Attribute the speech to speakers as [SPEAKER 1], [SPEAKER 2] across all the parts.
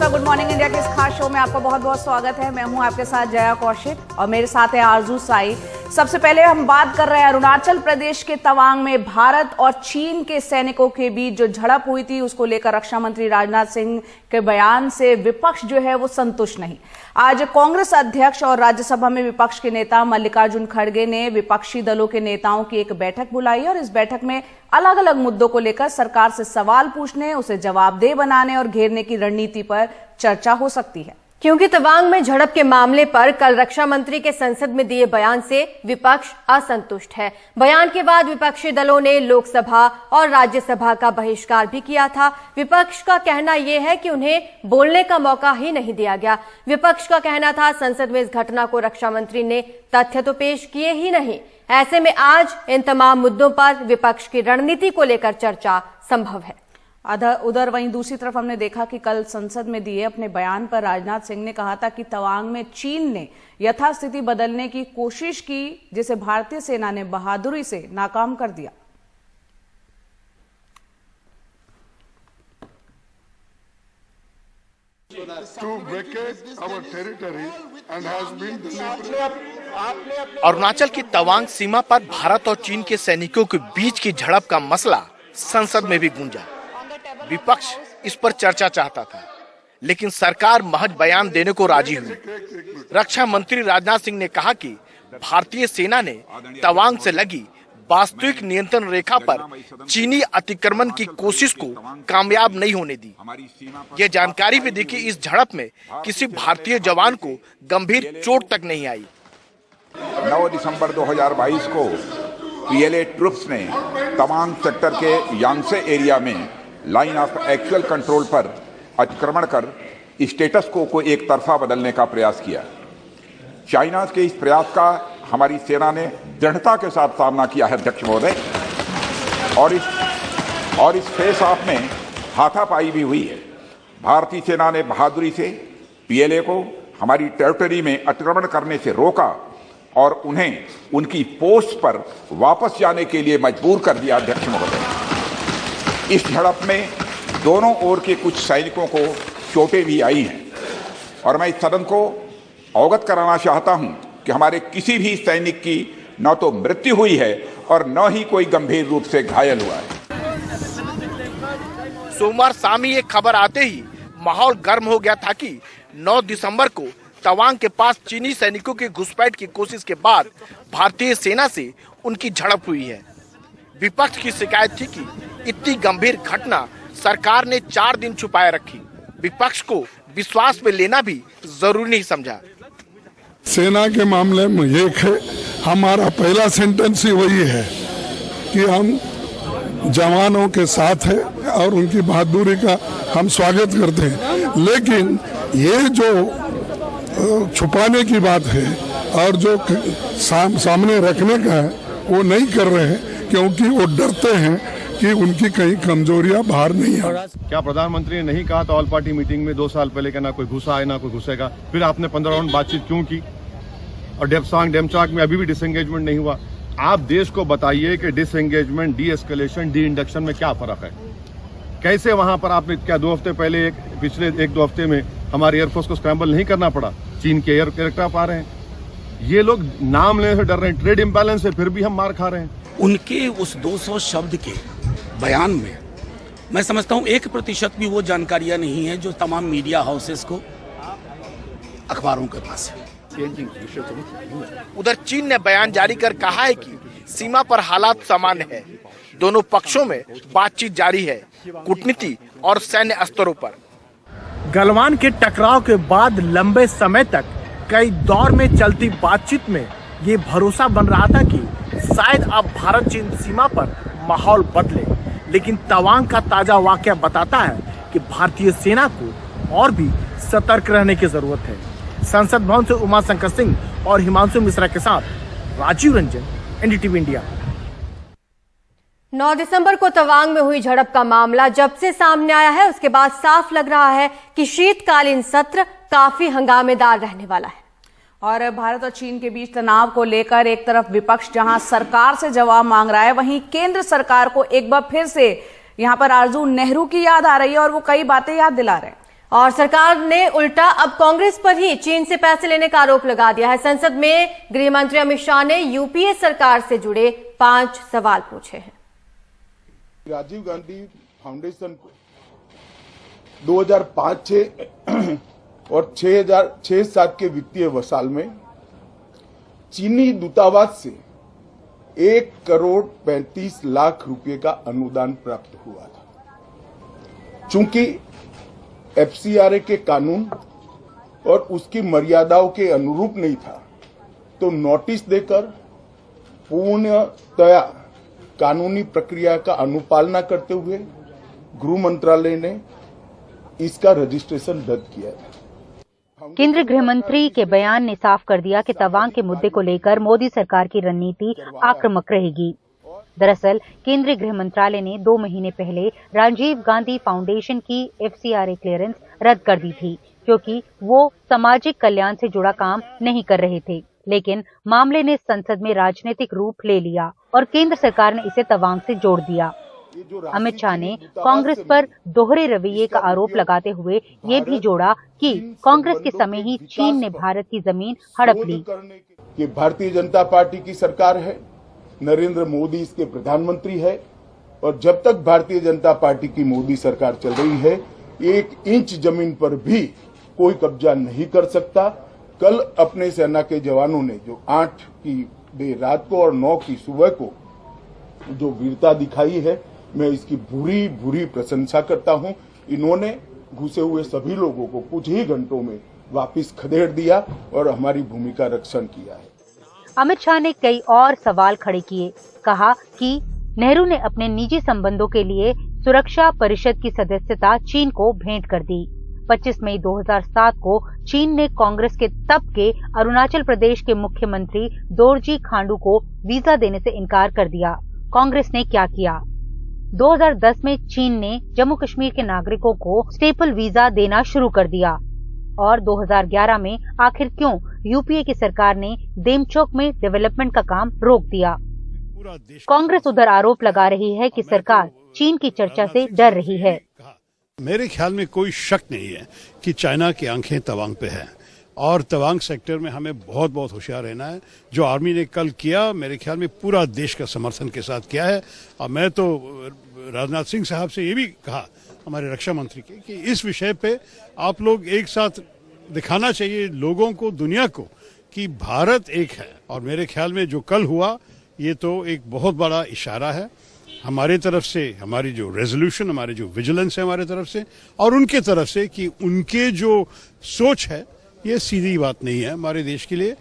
[SPEAKER 1] नमस्कार, good morning India के इस खास शो में आपका बहुत बहुत स्वागत है। मैं हूं आपके साथ जया कौशिक और मेरे साथ है आरजू साई। सबसे पहले हम बात कर रहे हैं अरुणाचल प्रदेश के तवांग में भारत और चीन के सैनिकों के बीच जो झड़प हुई थी, उसको लेकर रक्षा मंत्री राजनाथ सिंह के बयान से विपक्ष जो है वो संतुष्ट नहीं। आज कांग्रेस अध्यक्ष और राज्यसभा में विपक्ष के नेता मल्लिकार्जुन खड़गे ने विपक्षी दलों के नेताओं की एक बैठक बुलाई और इस बैठक में अलग अलग मुद्दों को लेकर सरकार से सवाल पूछने, उसे जवाबदेह बनाने और घेरने की रणनीति पर चर्चा हो सकती है।
[SPEAKER 2] क्योंकि तवांग में झड़प के मामले पर कल रक्षा मंत्री के संसद में दिए बयान से विपक्ष असंतुष्ट है। बयान के बाद विपक्षी दलों ने लोकसभा और राज्यसभा का बहिष्कार भी किया था। विपक्ष का कहना यह है कि उन्हें बोलने का मौका ही नहीं दिया गया। विपक्ष का कहना था संसद में इस घटना को रक्षा मंत्री ने तथ्य तो पेश किए ही नहीं। ऐसे में आज इन तमाम मुद्दों पर विपक्ष की रणनीति को लेकर चर्चा संभव है।
[SPEAKER 1] उधर वहीं दूसरी तरफ हमने देखा कि कल संसद में दिए अपने बयान पर राजनाथ सिंह ने कहा था कि तवांग में चीन ने यथास्थिति बदलने की कोशिश की, जिसे भारतीय सेना ने बहादुरी से नाकाम कर दिया।
[SPEAKER 3] अरुणाचल की तवांग सीमा पर भारत और चीन के सैनिकों के बीच की झड़प का मसला संसद में भी गूंजा। विपक्ष इस पर चर्चा चाहता था, लेकिन सरकार महज बयान देने को राजी हुई। रक्षा मंत्री राजनाथ सिंह ने कहा कि भारतीय सेना ने तवांग से लगी वास्तविक नियंत्रण रेखा पर चीनी अतिक्रमण की कोशिश को कामयाब नहीं होने दी। ये जानकारी भी दी कि इस झड़प में किसी भारतीय जवान को गंभीर चोट तक नहीं आई।
[SPEAKER 4] 9 दिसंबर 2022 को पीएलए ट्रुप्स ने तवांग सेक्टर के यांसे एरिया में लाइन ऑफ एक्चुअल कंट्रोल पर अतिक्रमण कर स्टेटस को एक तरफा बदलने का प्रयास किया। चाइना के इस प्रयास का हमारी सेना ने दृढ़ता के साथ सामना किया है अध्यक्ष महोदय, और इस फेस ऑफ में हाथापाई भी हुई है। भारतीय सेना ने बहादुरी से पीएलए को हमारी टेरिटरी में अतिक्रमण करने से रोका और उन्हें उनकी पोस्ट पर वापस जाने के लिए मजबूर कर दिया अध्यक्ष महोदय। इस झड़प में दोनों ओर के कुछ सैनिकों को चोटें भी आई हैं और मैं इस सदन को अवगत कराना चाहता हूं कि हमारे किसी भी सैनिक की न तो मृत्यु हुई है और न ही कोई गंभीर रूप से घायल हुआ है।
[SPEAKER 3] सोमवार शाम ही एक खबर आते ही माहौल गर्म हो गया था कि 9 दिसंबर को तवांग के पास चीनी सैनिकों की घुसपैठ की कोशिश के बाद भारतीय सेना से उनकी झड़प हुई है। विपक्ष की शिकायत थी कि इतनी गंभीर घटना सरकार ने 4 दिन छुपाए रखी। विपक्ष को विश्वास में लेना भी जरूरी नहीं समझा।
[SPEAKER 5] सेना के मामले में एक है, हमारा पहला सेंटेंस ही वही है कि हम जवानों के साथ है और उनकी बहादुरी का हम स्वागत करते हैं। लेकिन ये जो छुपाने की बात है और जो सामने रखने का है वो नहीं कर रहे हैं, क्योंकि वो डरते हैं कि उनकी कहीं कमजोरियां बाहर नहीं आ।
[SPEAKER 6] क्या प्रधानमंत्री ने नहीं कहा था ऑल पार्टी मीटिंग में 2 साल पहले कि ना कोई घुसा है ना कोई घुसेगा? फिर आपने 15 राउंड बातचीत क्यों की? और डेमचाक में अभी भी डिसएंगेजमेंट नहीं हुआ। आप देश को बताइए कि disengagement, D escalation, D induction में क्या फर्क है? कैसे वहां पर आपने क्या 2 हफ्ते पहले पिछले 1-2 हफ्ते में हमारे एयरफोर्स को स्क्रैम्बल नहीं करना पड़ा? चीन के एयरक्राफ्ट आ रहे हैं। ये लोग नाम लेने से डर रहे हैं। ट्रेड इम्बैलेंस है, फिर भी हम मार खा रहे हैं।
[SPEAKER 7] उनके उस 200 शब्द के बयान में मैं समझता हूं 1% भी वो जानकारियां नहीं है जो तमाम मीडिया हाउसेस को, अखबारों के पास है।
[SPEAKER 3] उधर चीन ने बयान जारी कर कहा है कि सीमा पर हालात सामान्य है। दोनों पक्षों में बातचीत जारी है, कूटनीति और सैन्य स्तरों पर।
[SPEAKER 8] गलवान के टकराव के बाद लंबे समय तक कई दौर में चलती बातचीत में ये भरोसा बन रहा था कि शायद अब भारत चीन सीमा पर माहौल बदले, लेकिन तवांग का ताजा वाकया बताता है कि भारतीय सेना को और भी सतर्क रहने की जरूरत है। संसद भवन से उमा शंकर सिंह और हिमांशु मिश्रा के साथ राजीव रंजन, एनडीटीवी इंडिया।
[SPEAKER 2] 9 दिसंबर को तवांग में हुई झड़प का मामला जब से सामने आया है, उसके बाद साफ लग रहा है कि शीतकालीन सत्र काफी हंगामेदार रहने वाला है।
[SPEAKER 1] और भारत और चीन के बीच तनाव को लेकर एक तरफ विपक्ष जहां सरकार से जवाब मांग रहा है, वहीं केंद्र सरकार को एक बार फिर से यहां पर आरजू नेहरू की याद आ रही है और वो कई बातें याद दिला रहे हैं।
[SPEAKER 2] और सरकार ने उल्टा अब कांग्रेस पर ही चीन से पैसे लेने का आरोप लगा दिया है। संसद में गृह मंत्री अमित शाह ने यूपीए सरकार से जुड़े 5 सवाल पूछे हैं।
[SPEAKER 9] राजीव गांधी फाउंडेशन को 2005-6 और 2006-7 के वित्तीय वर्षाल में चीनी दूतावास से 1,35,00,000 रुपए का अनुदान प्राप्त हुआ था। चूंकि एफसीआरए के कानून और उसकी मर्यादाओं के अनुरूप नहीं था, तो नोटिस देकर पूर्णतया कानूनी प्रक्रिया का अनुपालना करते हुए गृह मंत्रालय ने इसका रजिस्ट्रेशन रद्द किया था।
[SPEAKER 10] केंद्रीय गृह मंत्री के बयान ने साफ कर दिया कि तवांग के मुद्दे को लेकर मोदी सरकार की रणनीति आक्रामक रहेगी। दरअसल केंद्रीय गृह मंत्रालय ने 2 महीने पहले राजीव गांधी फाउंडेशन की एफसीआरए क्लियरेंस रद्द कर दी थी, क्योंकि वो सामाजिक कल्याण से जुड़ा काम नहीं कर रहे थे। लेकिन मामले ने संसद में राजनीतिक रूप ले लिया और केंद्र सरकार ने इसे तवांग से जोड़ दिया। अमित शाह ने कांग्रेस पर दोहरे रवैये का आरोप लगाते हुए ये भी जोड़ा कि कांग्रेस के समय ही चीन ने भारत की जमीन हड़प ली।
[SPEAKER 9] कि भारतीय जनता पार्टी की सरकार है, नरेंद्र मोदी इसके प्रधानमंत्री है, और जब तक भारतीय जनता पार्टी की मोदी सरकार चल रही है, 1 इंच जमीन पर भी कोई कब्जा नहीं कर सकता। कल अपने सेना के जवानों ने जो 8 की देर रात को और 9 की सुबह को जो वीरता दिखाई है, मैं इसकी बुरी प्रशंसा करता हूं। इन्होंने घुसे हुए सभी लोगों को कुछ ही घंटों में वापस खदेड़ दिया और हमारी भूमि का रक्षण किया है।
[SPEAKER 10] अमित शाह ने कई और सवाल खड़े किए। कहा कि नेहरू ने अपने निजी संबंधों के लिए सुरक्षा परिषद की सदस्यता चीन को भेंट कर दी। 25 मई 2007 को चीन ने कांग्रेस के तब के अरुणाचल प्रदेश के मुख्यमंत्री दोरजी खांडू को वीजा देने से इनकार कर दिया। कांग्रेस ने क्या किया? 2010 में चीन ने जम्मू कश्मीर के नागरिकों को स्टेपल वीजा देना शुरू कर दिया। और 2011 में आखिर क्यों यूपीए की सरकार ने देमचौक में डेवलपमेंट का काम रोक दिया? कांग्रेस उधर आरोप लगा रही है कि सरकार चीन की चर्चा से डर रही है।
[SPEAKER 11] मेरे ख्याल में कोई शक नहीं है कि चाइना की आंखें तवांग पे हैं और तवांग सेक्टर में हमें बहुत होशियार रहना है। जो आर्मी ने कल किया, मेरे ख्याल में पूरा देश का समर्थन के साथ किया है। और मैं तो राजनाथ सिंह साहब से ये भी कहा, हमारे रक्षा मंत्री के, कि इस विषय पे आप लोग एक साथ दिखाना चाहिए लोगों को, दुनिया को, कि भारत एक है। और मेरे ख्याल में जो कल हुआ, ये तो एक बहुत बड़ा इशारा है हमारे तरफ से, हमारी जो रेजोल्यूशन, हमारे जो विजिलेंस है हमारे तरफ से, और उनके तरफ से कि उनके जो सोच है, ये सीधी बात नहीं है हमारे देश के लिए।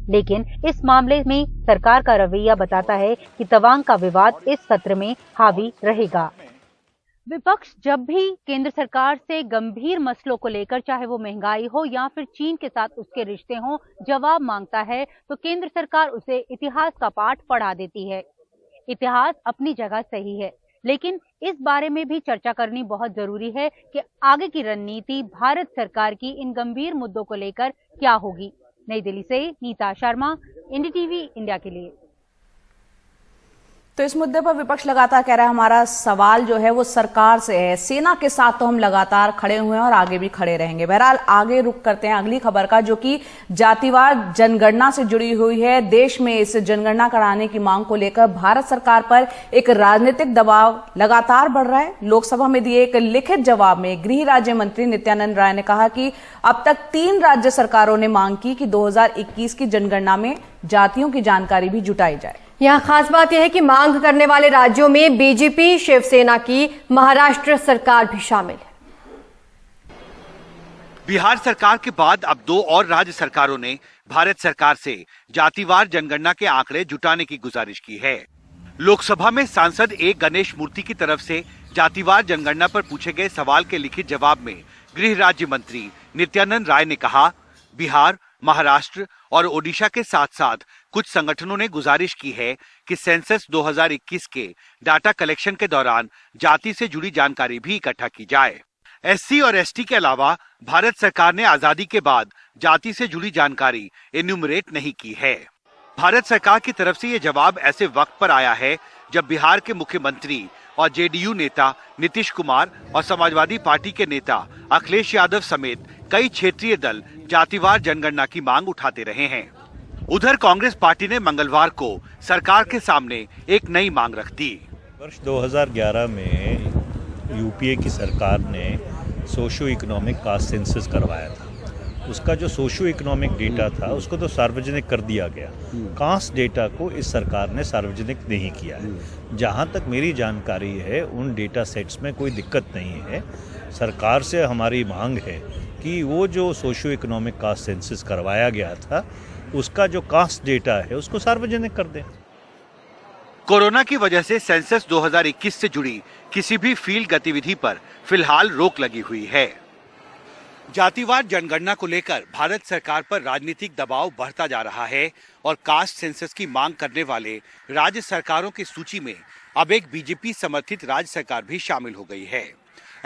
[SPEAKER 10] लेकिन इस मामले में सरकार का रवैया बताता है कि तवांग का विवाद इस सत्र में हावी रहेगा। विपक्ष जब भी केंद्र सरकार से गंभीर मसलों को लेकर, चाहे वो महंगाई हो या फिर चीन के साथ उसके रिश्ते हों, जवाब मांगता है तो केंद्र सरकार उसे इतिहास का पाठ पढ़ा देती है। इतिहास अपनी जगह सही है, लेकिन इस बारे में भी चर्चा करनी बहुत जरूरी है कि आगे की रणनीति भारत सरकार की इन गंभीर मुद्दों को लेकर क्या होगी। नई दिल्ली से नीता शर्मा, एनडीटीवी इंडिया के लिए।
[SPEAKER 1] तो इस मुद्दे पर विपक्ष लगातार कह रहा है हमारा सवाल जो है वो सरकार से है। सेना के साथ तो हम लगातार खड़े हुए हैं और आगे भी खड़े रहेंगे। बहरहाल आगे रुख करते हैं अगली खबर का, जो कि जातिवार जनगणना से जुड़ी हुई है। देश में इस जनगणना कराने की मांग को लेकर भारत सरकार पर एक राजनीतिक दबाव लगातार बढ़ रहा है। लोकसभा में दिए एक लिखित जवाब में गृह राज्य मंत्री नित्यानंद राय ने कहा कि अब तक 3 राज्य सरकारों ने मांग की कि 2021 की जनगणना में जातियों की जानकारी भी जुटाई जाए।
[SPEAKER 2] यहाँ खास बात यह है कि मांग करने वाले राज्यों में बीजेपी, शिवसेना की महाराष्ट्र सरकार भी शामिल है।
[SPEAKER 12] बिहार सरकार के बाद अब 2 और राज्य सरकारों ने भारत सरकार से जातिवार जनगणना के आंकड़े जुटाने की गुजारिश की है। लोकसभा में सांसद ए गणेश मूर्ति की तरफ से जातिवार जनगणना पर पूछे गए सवाल के लिखित जवाब में गृह राज्य मंत्री नित्यानंद राय ने कहा, बिहार, महाराष्ट्र और ओडिशा के साथ साथ कुछ संगठनों ने गुजारिश की है कि सेंसस 2021 के डाटा कलेक्शन के दौरान जाति से जुड़ी जानकारी भी इकट्ठा की जाए। एससी और एसटी के अलावा भारत सरकार ने आजादी के बाद जाति से जुड़ी जानकारी एन्यूमरेट नहीं की है। भारत सरकार की तरफ से ये जवाब ऐसे वक्त पर आया है जब बिहार के मुख्यमंत्री और जेडीयू नेता नीतीश कुमार और समाजवादी पार्टी के नेता अखिलेश यादव समेत कई क्षेत्रीय दल जातिवार जनगणना की मांग उठाते रहे हैं। उधर कांग्रेस पार्टी ने मंगलवार को सरकार के सामने एक नई मांग रख दी।
[SPEAKER 13] वर्ष 2011 में यूपीए की सरकार ने सोशियो इकोनॉमिक कास्ट सेंसस करवाया था। उसका जो सोशियो इकोनॉमिक डेटा था उसको तो सार्वजनिक कर दिया गया, कास्ट डेटा को इस सरकार ने सार्वजनिक नहीं किया है। जहाँ तक मेरी जानकारी है उन डेटा सेट्स में कोई दिक्कत नहीं है। सरकार से हमारी मांग है कि वो जो सोशियो इकोनॉमिक कास्ट सेंसस करवाया गया था उसका जो कास्ट डेटा है उसको सार्वजनिक कर दें।
[SPEAKER 12] कोरोना की वजह से सेंसस 2021 से जुड़ी किसी भी फील्ड गतिविधि पर फिलहाल रोक लगी हुई है। जातिवार जनगणना को लेकर भारत सरकार पर राजनीतिक दबाव बढ़ता जा रहा है और कास्ट सेंसस की मांग करने वाले राज्य सरकारों की सूची में अब एक बीजेपी समर्थित राज्य सरकार भी शामिल हो गई है।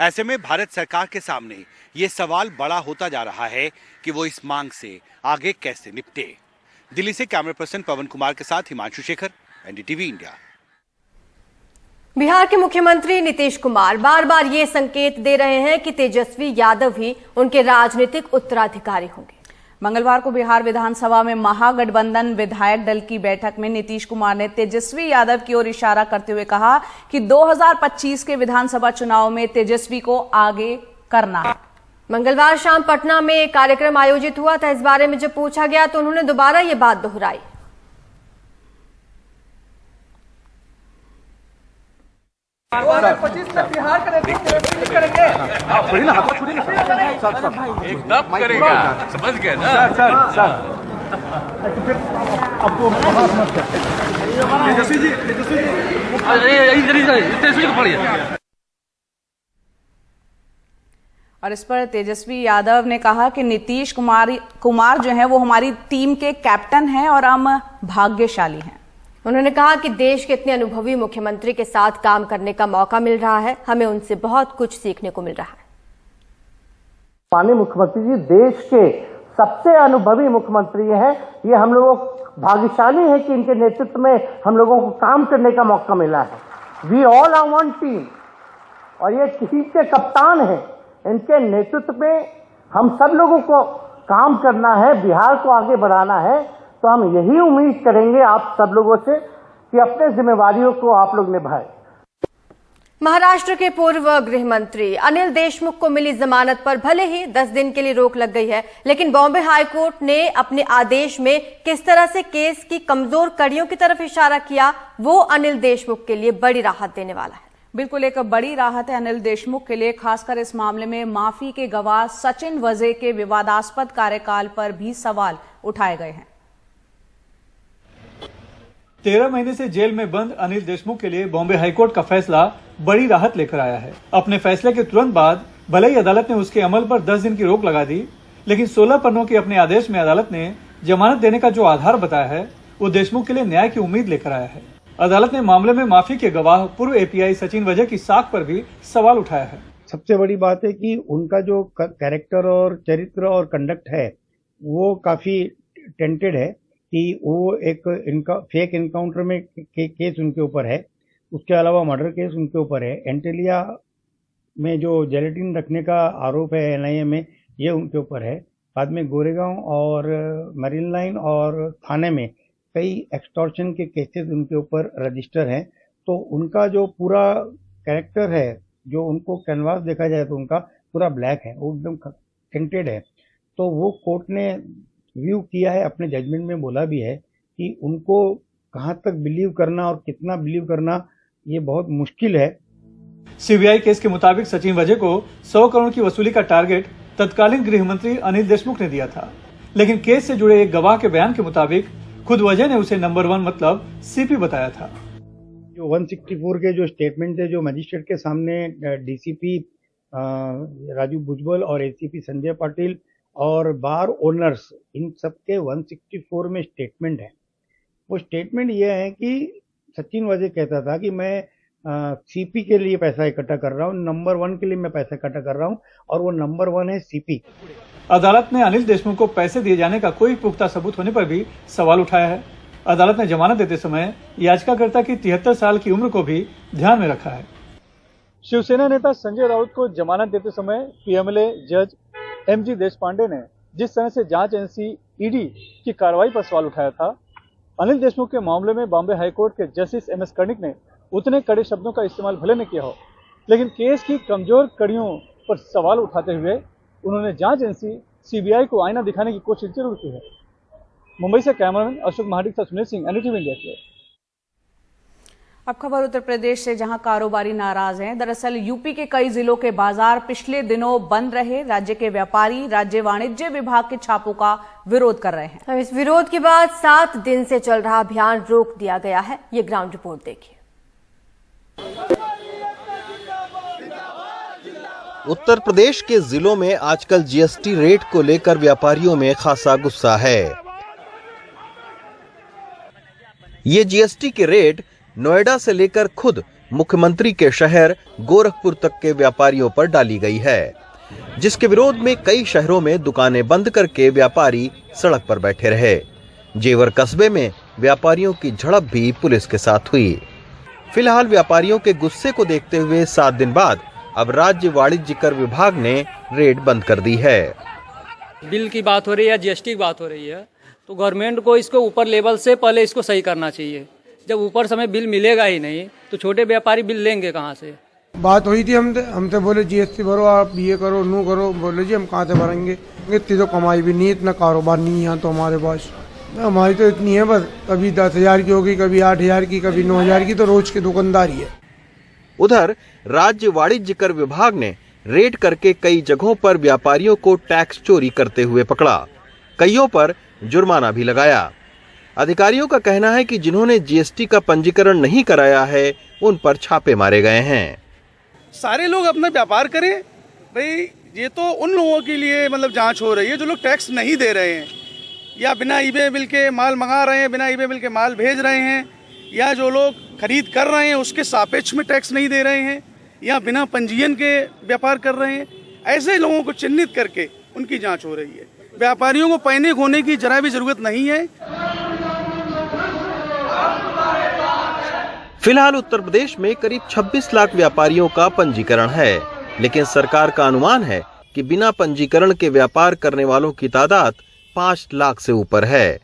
[SPEAKER 12] ऐसे में भारत सरकार के सामने ये सवाल बड़ा होता जा रहा है कि वो इस मांग से आगे कैसे निपटे। दिल्ली से कैमरा पर्सन पवन कुमार के साथ हिमांशु शेखर, एनडीटीवी इंडिया।
[SPEAKER 2] बिहार के मुख्यमंत्री नीतीश कुमार बार बार ये संकेत दे रहे हैं कि तेजस्वी यादव ही उनके राजनीतिक उत्तराधिकारी होंगे।
[SPEAKER 1] मंगलवार को बिहार विधानसभा में महागठबंधन विधायक दल की बैठक में नीतीश कुमार ने तेजस्वी यादव की ओर इशारा करते हुए कहा कि 2025 के विधानसभा चुनाव में तेजस्वी को आगे करना है।
[SPEAKER 2] मंगलवार शाम पटना में एक कार्यक्रम आयोजित हुआ था। इस बारे में जब पूछा गया तो उन्होंने दोबारा ये बात दोहराई।
[SPEAKER 14] एकदम करेगा, समझ गए ना सर।
[SPEAKER 1] और इस पर तेजस्वी यादव ने कहा कि नीतीश कुमार जो है वो हमारी टीम के कैप्टन हैं और हम भाग्यशाली हैं।
[SPEAKER 2] उन्होंने कहा कि देश के इतने अनुभवी मुख्यमंत्री के साथ काम करने का मौका मिल रहा है, हमें उनसे बहुत कुछ सीखने को मिल रहा है।
[SPEAKER 15] माननीय मुख्यमंत्री जी देश के सबसे अनुभवी मुख्यमंत्री हैं। ये हम लोगों भाग्यशाली हैं कि इनके नेतृत्व में हम लोगों को काम करने का मौका मिला है। We all are one team और ये टीम के कप्तान हैं। इनके नेतृत्व में हम सब लोगों को काम करना है, बिहार को आगे बढ़ाना है। तो हम यही उम्मीद करेंगे आप सब लोगों से कि अपने जिम्मेवारियों को आप लोग निभाएं।
[SPEAKER 2] महाराष्ट्र के पूर्व गृह मंत्री अनिल देशमुख को मिली जमानत पर भले ही 10 दिन के लिए रोक लग गई है, लेकिन बॉम्बे हाईकोर्ट ने अपने आदेश में किस तरह से केस की कमजोर कड़ियों की तरफ इशारा किया, वो अनिल देशमुख के लिए बड़ी राहत देने वाला है।
[SPEAKER 1] बिल्कुल एक बड़ी राहत है अनिल देशमुख के लिए, खासकर इस मामले में माफी के गवाह सचिन वजे के विवादास्पद कार्यकाल पर भी सवाल उठाए गए हैं।
[SPEAKER 16] 13 महीने से जेल में बंद अनिल देशमुख के लिए बॉम्बे हाईकोर्ट का फैसला बड़ी राहत लेकर आया है। अपने फैसले के तुरंत बाद भले ही अदालत ने उसके अमल पर 10 दिन की रोक लगा दी, लेकिन 16 पन्नों के अपने आदेश में अदालत ने जमानत देने का जो आधार बताया है वो देशमुख के लिए न्याय की उम्मीद लेकर आया है। अदालत ने मामले में माफी के गवाह पूर्व एपीआई सचिन वजे की साख पर भी सवाल उठाया है।
[SPEAKER 17] सबसे बड़ी बात है कि उनका जो कैरेक्टर और चरित्र और कंडक्ट है वो काफी टेंटेड है कि वो एक फेक एनकाउंटर में केस उनके ऊपर है। उसके अलावा मर्डर केस उनके ऊपर है। एंटेलिया में जो जेलेटिन रखने का आरोप है एनआईए में, ये उनके ऊपर है। बाद में गोरेगांव और मरीन लाइन और थाने में कई एक्सटॉर्शन के केसेस उनके ऊपर रजिस्टर हैं। तो उनका जो पूरा कैरेक्टर है, जो उनको कैनवास देखा जाए तो उनका पूरा ब्लैक है, वो एकदम टेंटेड है। तो वो कोर्ट ने व्यू किया है, अपने जजमेंट में बोला भी है कि उनको कहां तक बिलीव करना और कितना बिलीव करना ये बहुत मुश्किल है।
[SPEAKER 16] सीबीआई केस के मुताबिक सचिन वजे को 100 करोड़ की वसूली का टारगेट तत्कालीन गृह मंत्री अनिल देशमुख ने दिया था, लेकिन केस से जुड़े एक गवाह के बयान के मुताबिक खुद वजह ने उसे नंबर 1 मतलब सीपी बताया था।
[SPEAKER 17] जो 164 के जो स्टेटमेंट थे जो मजिस्ट्रेट के सामने डीसीपी राजू भुजबल और एसीपी संजय पाटिल और बार ओनर्स, इन सबके 164 में स्टेटमेंट है। वो स्टेटमेंट ये है कि सचिन वजे कहता था कि मैं सीपी के लिए पैसा इकट्ठा कर रहा हूँ, नंबर 1 के लिए मैं पैसा इकट्ठा कर रहा हूँ, और वो नंबर 1 है सीपी।
[SPEAKER 16] अदालत ने अनिल देशमुख को पैसे दिए जाने का कोई पुख्ता सबूत होने पर भी सवाल उठाया है। अदालत ने जमानत देते समय याचिकाकर्ता की 73 साल की उम्र को भी ध्यान में रखा है। शिवसेना नेता संजय राउत को जमानत देते समय पीएमएलए जज एमजी देशपांडे ने जिस तरह से जांच एजेंसी ईडी की कार्रवाई पर सवाल उठाया था, अनिल देशमुख के मामले में बॉम्बे हाईकोर्ट के जस्टिस एमएस कर्णिक ने उतने कड़े शब्दों का इस्तेमाल भले न किया हो, लेकिन केस की कमजोर कड़ियों पर सवाल उठाते हुए उन्होंने जांच एजेंसी सीबीआई को आईना दिखाने की कोशिश जरूर की है। मुंबई से कैमरामैन अशोक महाडिक से सुनील सिंह, एनडीटीवी इंडिया के।
[SPEAKER 1] अब खबर उत्तर प्रदेश से, जहां कारोबारी नाराज हैं। दरअसल यूपी के कई जिलों के बाजार पिछले दिनों बंद रहे। राज्य के व्यापारी राज्य वाणिज्य विभाग के छापों का विरोध कर रहे हैं।
[SPEAKER 2] इस विरोध के बाद 7 दिन से चल रहा अभियान रोक दिया गया है। ये ग्राउंड रिपोर्ट देखिए।
[SPEAKER 18] उत्तर प्रदेश के जिलों में आजकल जीएसटी रेट को लेकर व्यापारियों में खासा गुस्सा है। ये जीएसटी के रेट नोएडा से लेकर खुद मुख्यमंत्री के शहर गोरखपुर तक के व्यापारियों पर डाली गई है, जिसके विरोध में कई शहरों में दुकानें बंद करके व्यापारी सड़क पर बैठे रहे। जेवर कस्बे में व्यापारियों की झड़प भी पुलिस के साथ हुई। फिलहाल व्यापारियों के गुस्से को देखते हुए 7 दिन बाद अब राज्य वाणिज्य कर विभाग ने रेट बंद कर दी है।
[SPEAKER 19] बिल की बात हो रही है, जीएसटी की बात हो रही है, तो गवर्नमेंट को इसको ऊपर लेवल से पहले इसको सही करना चाहिए। जब ऊपर समय बिल मिलेगा ही नहीं तो छोटे व्यापारी बिल लेंगे कहाँ से?
[SPEAKER 20] बात हुई थी हमसे बोले जीएसटी भरो, आप ये करो नू करो। बोले जी हम कहाँ से भरेंगे, इतनी तो कमाई भी नहीं, इतना कारोबार नहीं है तो हमारे पास। हमारी तो इतनी है बस, कभी 10,000 की होगी, कभी 8,000 की, कभी 9,000 की, तो रोज की दुकानदारी है।
[SPEAKER 18] उधर राज्य वाणिज्य कर विभाग ने रेड करके कई जगहों पर व्यापारियों को टैक्स चोरी करते हुए पकड़ा। कईयों पर जुर्माना भी लगाया। अधिकारियों का कहना है कि जिन्होंने जीएसटी का पंजीकरण नहीं कराया है उन पर छापे मारे गए हैं।
[SPEAKER 21] सारे लोग अपना व्यापार करें भाई, ये तो उन लोगों के लिए मतलब जांच हो रही है जो लोग टैक्स नहीं दे रहे हैं, या बिना ईबे बिल के माल मंगा रहे हैं, बिना ईबे बिल के माल भेज रहे हैं, या जो लोग खरीद कर रहे हैं उसके सापेक्ष में टैक्स नहीं दे रहे हैं, या बिना पंजीयन के व्यापार कर रहे हैं। ऐसे लोगों को चिन्हित करके उनकी जांच हो रही है। व्यापारियों को पैनिक होने की जरा भी जरूरत नहीं है।
[SPEAKER 18] फिलहाल उत्तर प्रदेश में करीब 26 लाख व्यापारियों का पंजीकरण है, लेकिन सरकार का अनुमान है कि बिना पंजीकरण के व्यापार करने वालों की तादाद 5 लाख से ऊपर है।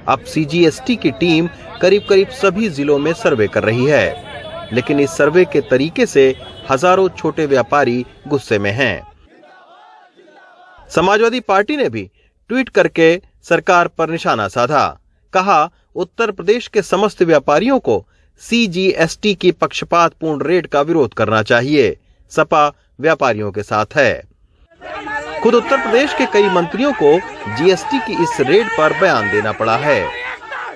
[SPEAKER 18] अब सीजीएसटी की टीम करीब सभी जिलों में सर्वे कर रही है, लेकिन इस सर्वे के तरीके से हजारों छोटे व्यापारी गुस्से में हैं। समाजवादी पार्टी ने भी ट्वीट करके सरकार पर निशाना साधा। कहा, उत्तर प्रदेश के समस्त व्यापारियों को सीजीएसटी की पक्षपातपूर्ण रेट का विरोध करना चाहिए। सपा व्यापारियों के साथ है। खुद उत्तर प्रदेश के कई मंत्रियों को जीएसटी की इस रेट पर बयान देना पड़ा है।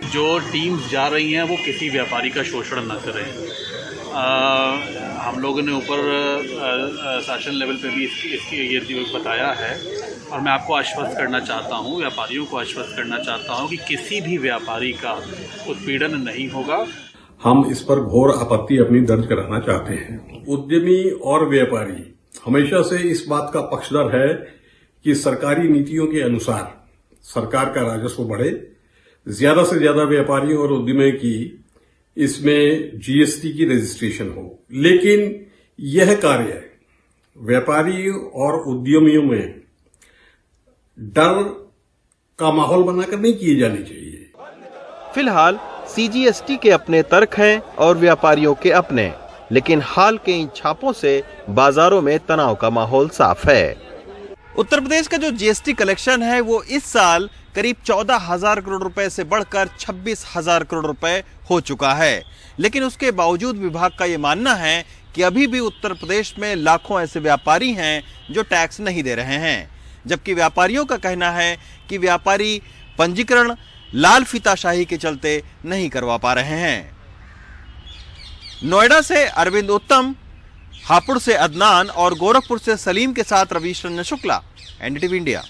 [SPEAKER 22] जो टीम्स जा रही हैं वो किसी व्यापारी का शोषण न करें। हम लोगों ने ऊपर शासन लेवल पे भी इसकी ये बताया है, और मैं आपको आश्वस्त करना चाहता हूँ, व्यापारियों को आश्वस्त करना चाहता हूँ कि किसी भी व्यापारी का उत्पीड़न नहीं होगा।
[SPEAKER 23] हम इस पर घोर आपत्ति अपनी दर्ज कराना चाहते हैं। उद्यमी और व्यापारी हमेशा से इस बात का पक्षधर है कि सरकारी नीतियों के अनुसार सरकार का राजस्व बढ़े, ज्यादा से ज्यादा व्यापारियों और उद्यमियों की इसमें जीएसटी की रजिस्ट्रेशन हो। लेकिन यह कार्य व्यापारी और उद्यमियों में डर का माहौल बनाकर नहीं किए जाने चाहिए।
[SPEAKER 18] फिलहाल सीजीएसटी के अपने तर्क हैं और व्यापारियों के अपने, लेकिन हाल के इन छापों से बाजारों में तनाव का माहौल साफ है। उत्तर प्रदेश का जो जीएसटी कलेक्शन है वो इस साल करीब 14,000 करोड़ रुपए से बढ़कर 26,000 करोड़ रुपए हो चुका है, लेकिन उसके बावजूद विभाग का ये मानना है कि अभी भी उत्तर प्रदेश में लाखों ऐसे व्यापारी हैं जो टैक्स नहीं दे रहे हैं, जबकि व्यापारियों का कहना है कि व्यापारी पंजीकरण लाल फीताशाही के चलते नहीं करवा पा रहे हैं। नोएडा से अरविंद उत्तम, हापुड़ से अदनान और गोरखपुर से सलीम के साथ रवीश रंजन शुक्ला, एनडीटीवी इंडिया।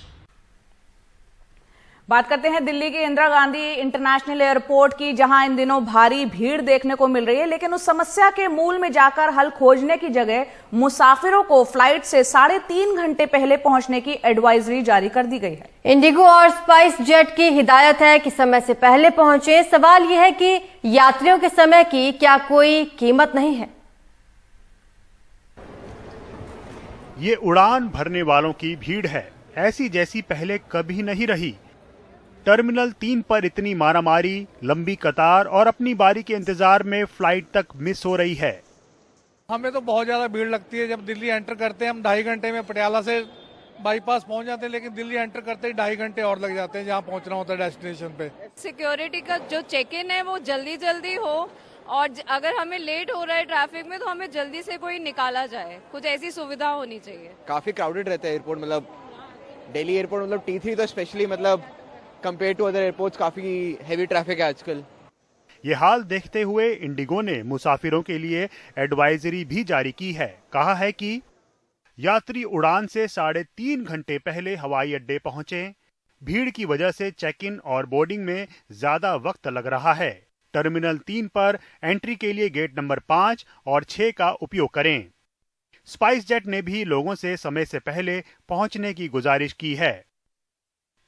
[SPEAKER 1] बात करते हैं दिल्ली के इंदिरा गांधी इंटरनेशनल एयरपोर्ट की, जहां इन दिनों भारी भीड़ देखने को मिल रही है, लेकिन उस समस्या के मूल में जाकर हल खोजने की जगह मुसाफिरों को फ्लाइट से 3.5 घंटे पहले पहुंचने की एडवाइजरी जारी कर दी गई है।
[SPEAKER 2] इंडिगो और स्पाइस जेट की हिदायत है कि समय से पहले पहुंचे। सवाल यह है कि यात्रियों के समय की क्या कोई कीमत नहीं है?
[SPEAKER 4] ये उड़ान भरने वालों की भीड़ है, ऐसी जैसी पहले कभी नहीं रही। टर्मिनल 3 पर इतनी मारामारी, लंबी कतार और अपनी बारी के इंतजार में फ्लाइट तक मिस हो रही है।
[SPEAKER 21] हमें तो बहुत ज्यादा भीड़ लगती है। जब दिल्ली एंटर करते हैं हम 2.5 घंटे में पटियाला से बाईपास पहुंच जाते हैं, लेकिन दिल्ली एंटर करते ही 2.5 घंटे और लग जाते हैं जहां पहुंचना होता है डेस्टिनेशन पे।
[SPEAKER 5] सिक्योरिटी का जो चेक इन है वो जल्दी हो, और अगर हमें लेट हो रहा है ट्रैफिक में तो हमें जल्दी से कोई निकाला जाए, कुछ ऐसी सुविधा होनी चाहिए।
[SPEAKER 6] काफी क्राउडेड रहता है एयरपोर्ट, मतलब दिल्ली एयरपोर्ट, मतलब T3 तो स्पेशली, मतलब कंपेयर टू अदर एयरपोर्ट्स काफी हेवी ट्रैफिक है आजकल।
[SPEAKER 4] ये हाल देखते हुए इंडिगो ने मुसाफिरों के लिए एडवाइजरी भी जारी की है। कहा है कि यात्री उड़ान से 3.5 घंटे पहले हवाई अड्डे पहुंचे। भीड़ की वजह से चेक इन और बोर्डिंग में ज्यादा वक्त लग रहा है। टर्मिनल 3 पर एंट्री के लिए गेट नंबर 5 और 6 का उपयोग करें। स्पाइस जेट ने भी लोगों से समय से पहले पहुंचने की गुजारिश की है।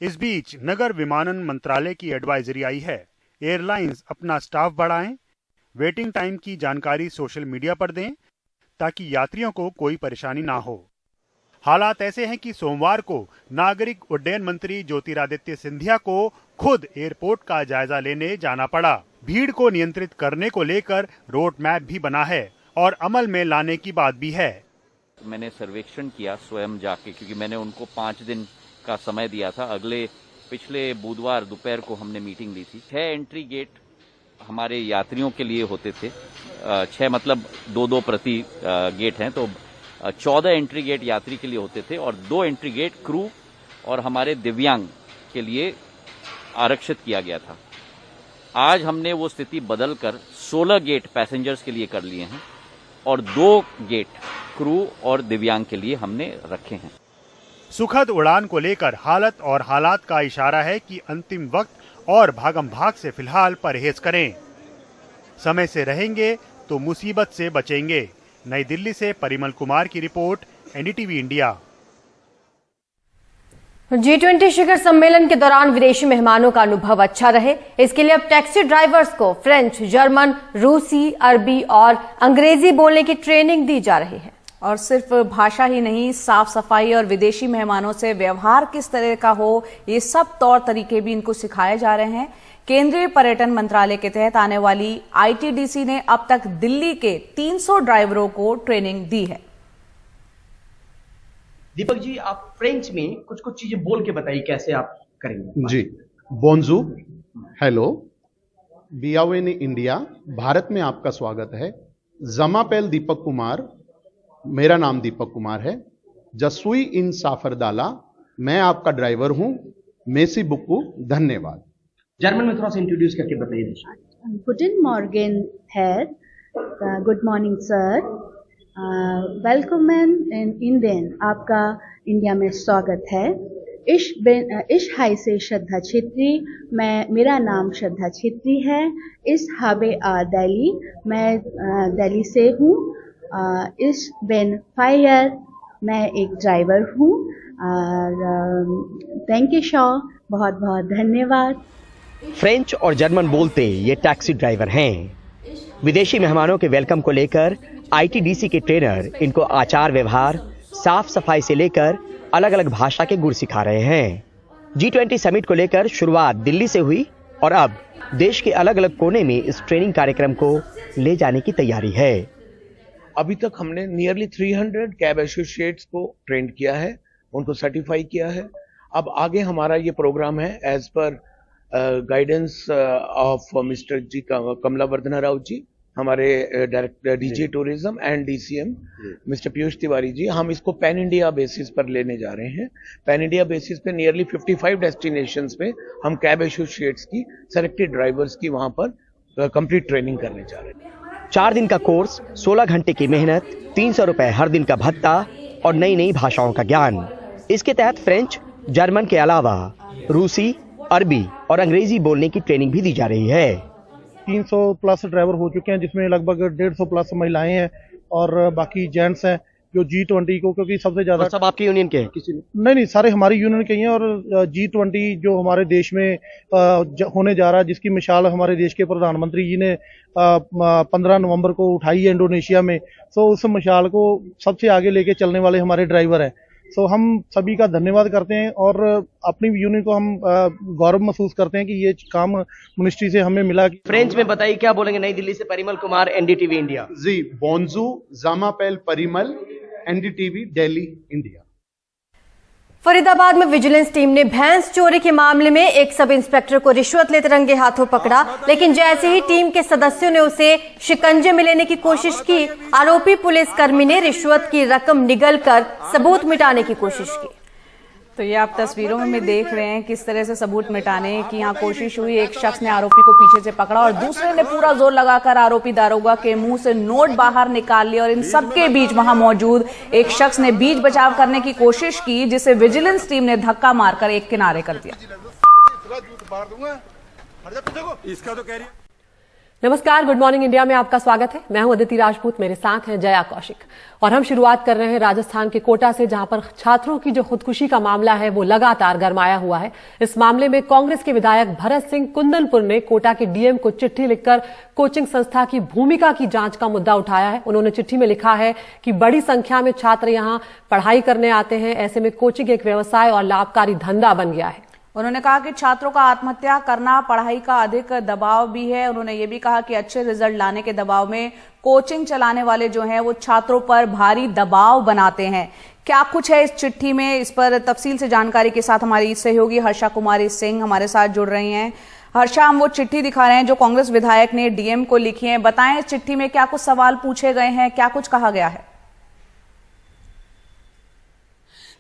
[SPEAKER 4] इस बीच नगर विमानन मंत्रालय की एडवाइजरी आई है, एयरलाइंस अपना स्टाफ बढ़ाएं, वेटिंग टाइम की जानकारी सोशल मीडिया पर दें ताकि यात्रियों को कोई परेशानी ना हो। हालात ऐसे हैं कि सोमवार को नागरिक उड्डयन मंत्री ज्योतिरादित्य सिंधिया को खुद एयरपोर्ट का जायजा लेने जाना पड़ा। भीड़ को नियंत्रित करने को लेकर रोड मैप भी बना है और अमल में लाने की बात भी है।
[SPEAKER 24] मैंने सर्वेक्षण किया स्वयं जाके, क्योंकि मैंने उनको 5 दिन का समय दिया था। पिछले बुधवार दोपहर को हमने मीटिंग ली थी। 6 एंट्री गेट हमारे यात्रियों के लिए होते थे, 6 मतलब 2-2 प्रति गेट हैं, तो 14 एंट्री गेट यात्री के लिए होते थे और 2 एंट्री गेट क्रू और हमारे दिव्यांग के लिए आरक्षित किया गया था। आज हमने वो स्थिति बदलकर 16 गेट पैसेंजर्स के लिए कर लिए हैं और 2 गेट क्रू और दिव्यांग के लिए हमने रखे हैं।
[SPEAKER 4] सुखद उड़ान को लेकर हालात का इशारा है कि अंतिम वक्त और भागम भाग से फिलहाल परहेज करें। समय से रहेंगे तो मुसीबत से बचेंगे। नई दिल्ली से परिमल कुमार की रिपोर्ट, एनडीटीवी इंडिया।
[SPEAKER 2] G20 शिखर सम्मेलन के दौरान विदेशी मेहमानों का अनुभव अच्छा रहे, इसके लिए अब टैक्सी ड्राइवर्स को फ्रेंच, जर्मन, रूसी, अरबी और अंग्रेजी बोलने की ट्रेनिंग दी जा रही है।
[SPEAKER 1] और सिर्फ भाषा ही नहीं, साफ सफाई और विदेशी मेहमानों से व्यवहार किस तरह का हो, ये सब तौर तरीके भी इनको सिखाए जा रहे हैं। केंद्रीय पर्यटन मंत्रालय के तहत आने वाली ITDC ने अब तक दिल्ली के 300 ड्राइवरों को ट्रेनिंग दी है।
[SPEAKER 25] दीपक जी, आप फ्रेंच में कुछ चीजें बोल के बताइए, कैसे आप करेंगे?
[SPEAKER 26] जी, बोंजू, हेलो, बियावेनी इंडिया, भारत में आपका स्वागत है। जमापेल दीपक कुमार, मेरा नाम दीपक कुमार है। जसुई इन साफरदाला, मैं आपका ड्राइवर हूं। मेसी बुक्कू, धन्यवाद।
[SPEAKER 25] जर्मन में थोड़ा सा इंट्रोड्यूस करके बताइए।
[SPEAKER 27] गुडन मॉर्गन हेर, good morning sir, welcome in Indian, आपका इंडिया में स्वागत है। इश हाई से श्रद्धा छेत्री, मेरा नाम श्रद्धा छेत्री है। इस हाबे दिल्ली, मैं दिल्ली से हूँ। इस बेन फायर, मैं एक ड्राइवर हूँ। और थैंक यू शॉ, बहुत बहुत धन्यवाद।
[SPEAKER 25] फ्रेंच और जर्मन बोलते ये टैक्सी ड्राइवर हैं। विदेशी मेहमानों के वेलकम को लेकर ITDC के ट्रेनर इनको आचार व्यवहार, साफ सफाई से लेकर अलग अलग भाषा के गुर सिखा रहे हैं। G20 समिट को लेकर शुरुआत दिल्ली से हुई और अब देश के अलग अलग कोने में इस ट्रेनिंग कार्यक्रम को ले जाने की तैयारी है।
[SPEAKER 28] अभी तक हमने नियरली 300 कैब एसोसिएट्स को ट्रेन किया है, उनको सर्टिफाई किया है। अब आगे हमारा ये प्रोग्राम है as per guidance of mister G Kamala Vardhana Rao ji, हमारे director DG tourism and DCM mister Piyush Tiwari ji. हम इसको पैन इंडिया बेसिस पर लेने जा रहे हैं। पैन इंडिया बेसिस पे नियरली 55 डेस्टिनेशंस पे हम कैब एसोसिएट्स की सेलेक्टेड ड्राइवर्स की वहां पर कंप्लीट ट्रेनिंग करने जा रहे हैं।
[SPEAKER 25] 4 दिन का कोर्स, 16 घंटे की मेहनत, 300 रुपए हर दिन का भत्ता और नई नई भाषाओं का ज्ञान। इसके तहत फ्रेंच, जर्मन के अलावा रूसी, अरबी और अंग्रेजी बोलने की ट्रेनिंग भी दी जा रही है।
[SPEAKER 29] 300 प्लस ड्राइवर हो चुके हैं, जिसमें लगभग 150 प्लस महिलाएं हैं और बाकी जेंट्स हैं।
[SPEAKER 20] जो G20 को, क्योंकि सबसे ज्यादा
[SPEAKER 25] सब आपके यूनियन के हैं किसी ने?
[SPEAKER 20] नहीं, सारे हमारी यूनियन के ही हैं। और G20 जो हमारे देश में होने जा रहा है, जिसकी मिसाल हमारे देश के प्रधानमंत्री जी ने 15 नवंबर को उठाई है इंडोनेशिया में, तो उस मिसाल को सबसे आगे लेके चलने वाले हमारे ड्राइवर हैं। तो हम सभी का धन्यवाद करते हैं और अपनी यूनियन को हम गौरव महसूस करते हैं कि ये काम मिनिस्ट्री से हमें मिला।
[SPEAKER 25] फ्रेंच में बताइए क्या बोलेंगे? नई दिल्ली से परिमल कुमार, एनडीटीवी इंडिया।
[SPEAKER 26] जी, बोंजू जामापेल परिमल, एनडीटीवी दिल्ली, इंडिया।
[SPEAKER 2] फरीदाबाद में विजिलेंस टीम ने भैंस चोरी के मामले में एक सब इंस्पेक्टर को रिश्वत लेते रंगे हाथों पकड़ा, लेकिन जैसे ही टीम के सदस्यों ने उसे शिकंजे में लेने की कोशिश की, आरोपी पुलिसकर्मी ने रिश्वत की रकम निगलकर सबूत मिटाने की कोशिश की।
[SPEAKER 1] तो ये आप तस्वीरों में देख रहे हैं किस तरह से सबूत मिटाने की यहाँ कोशिश हुई। एक शख्स ने आरोपी को पीछे से पकड़ा और दूसरे ने पूरा जोर लगाकर आरोपी दारोगा के मुंह से नोट बाहर निकाल लिया और इन सबके बीच वहां मौजूद एक शख्स ने बीच बचाव करने की कोशिश की, जिसे विजिलेंस टीम ने धक्का मारकर एक किनारे कर दिया।
[SPEAKER 3] इसका तो कह रही। नमस्कार, गुड मॉर्निंग इंडिया में आपका स्वागत है। मैं हूं अदिति राजपूत, मेरे साथ हैं जया कौशिक और हम शुरुआत कर रहे हैं राजस्थान के कोटा से, जहां पर छात्रों की जो खुदकुशी का मामला है वो लगातार गरमाया हुआ है। इस मामले में कांग्रेस के विधायक भरत सिंह कुंदनपुर ने कोटा के डीएम को चिट्ठी लिखकर कोचिंग संस्था की भूमिका की जांच का मुद्दा उठाया है। उन्होंने चिट्ठी में लिखा है कि बड़ी संख्या में छात्र यहां पढ़ाई करने आते हैं, ऐसे में कोचिंग एक व्यवसाय और लाभकारी धंधा बन गया है।
[SPEAKER 1] उन्होंने कहा कि छात्रों का आत्महत्या करना, पढ़ाई का अधिक दबाव भी है। उन्होंने ये भी कहा कि अच्छे रिजल्ट लाने के दबाव में कोचिंग चलाने वाले जो हैं वो छात्रों पर भारी दबाव बनाते हैं। क्या कुछ है इस चिट्ठी में, इस पर तफसील से जानकारी के साथ हमारी सहयोगी हर्षा कुमारी सिंह हमारे साथ जुड़ रही हैं। हर्षा, हम वो चिट्ठी दिखा रहे हैं जो कांग्रेस विधायक ने डीएम को लिखी है। बताएं इस चिट्ठी में क्या कुछ सवाल पूछे गए हैं, क्या कुछ कहा गया है?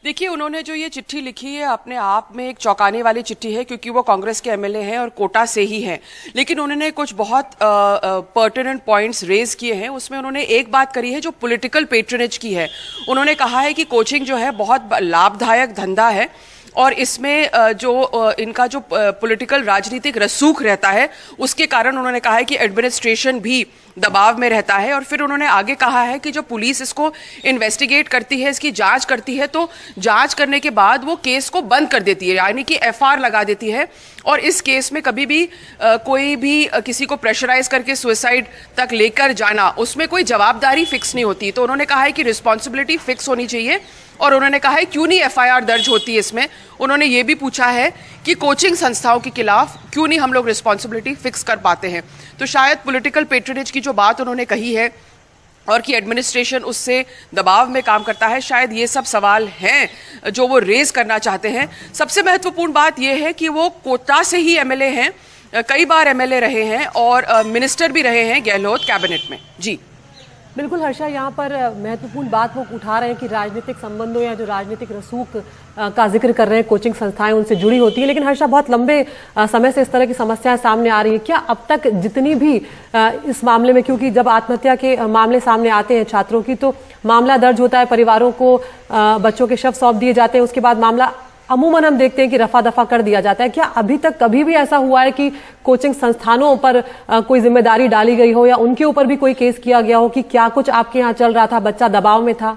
[SPEAKER 7] देखिए, उन्होंने जो ये चिट्ठी लिखी है अपने आप में एक चौंकाने वाली चिट्ठी है, क्योंकि वो कांग्रेस के एमएलए हैं और कोटा से ही हैं। लेकिन उन्होंने कुछ बहुत पर्टिनेंट पॉइंट्स रेज किए हैं। उसमें उन्होंने एक बात करी है जो पॉलिटिकल पेट्रनेज की है। उन्होंने कहा है कि कोचिंग जो है बहुत लाभदायक धंधा है और इसमें जो इनका जो पॉलिटिकल राजनीतिक रसूख रहता है उसके कारण उन्होंने कहा है कि एडमिनिस्ट्रेशन भी दबाव में रहता है। और फिर उन्होंने आगे कहा है कि जो पुलिस इसको इन्वेस्टिगेट करती है, इसकी जांच करती है, तो जांच करने के बाद वो केस को बंद कर देती है, यानी कि एफआईआर लगा देती है। और इस केस में कभी भी कोई भी किसी को प्रेशराइज करके सुसाइड तक लेकर जाना, उसमें कोई जवाबदारी फिक्स नहीं होती। तो उन्होंने कहा है कि रिस्पॉन्सिबिलिटी फिक्स होनी चाहिए। और उन्होंने कहा है क्यों नहीं एफआईआर दर्ज होती है इसमें। उन्होंने ये भी पूछा है कि कोचिंग संस्थाओं के खिलाफ क्यों नहीं हम लोग रिस्पॉन्सिबिलिटी फिक्स कर पाते हैं। तो शायद पॉलिटिकल पेट्रनेज की जो बात उन्होंने कही है और कि एडमिनिस्ट्रेशन उससे दबाव में काम करता है, शायद ये सब सवाल हैं जो वो रेज करना चाहते हैं। सबसे महत्वपूर्ण बात यह है कि वो कोटा से ही एमएलए हैं, कई बार एमएलए रहे हैं और मिनिस्टर भी रहे हैं गहलोत कैबिनेट में। जी
[SPEAKER 3] बिल्कुल हर्षा, यहाँ पर महत्वपूर्ण बात वो उठा रहे हैं कि राजनीतिक संबंधों या जो राजनीतिक रसूख का जिक्र कर रहे हैं, कोचिंग संस्थाएं उनसे जुड़ी होती है। लेकिन हर्षा, बहुत लंबे समय से इस तरह की समस्याएं सामने आ रही है। क्या अब तक जितनी भी इस मामले में, क्योंकि जब आत्महत्या के मामले सामने आते हैं छात्रों की तो मामला दर्ज होता है, परिवारों को बच्चों के शव सौंप दिए जाते हैं, उसके बाद मामला अमूमन हम देखते हैं कि रफा दफा कर दिया जाता है। क्या अभी तक कभी भी ऐसा हुआ है कि कोचिंग संस्थानों पर कोई जिम्मेदारी डाली गई हो या उनके ऊपर भी कोई केस किया गया हो कि क्या कुछ आपके यहाँ चल रहा था, बच्चा दबाव में था?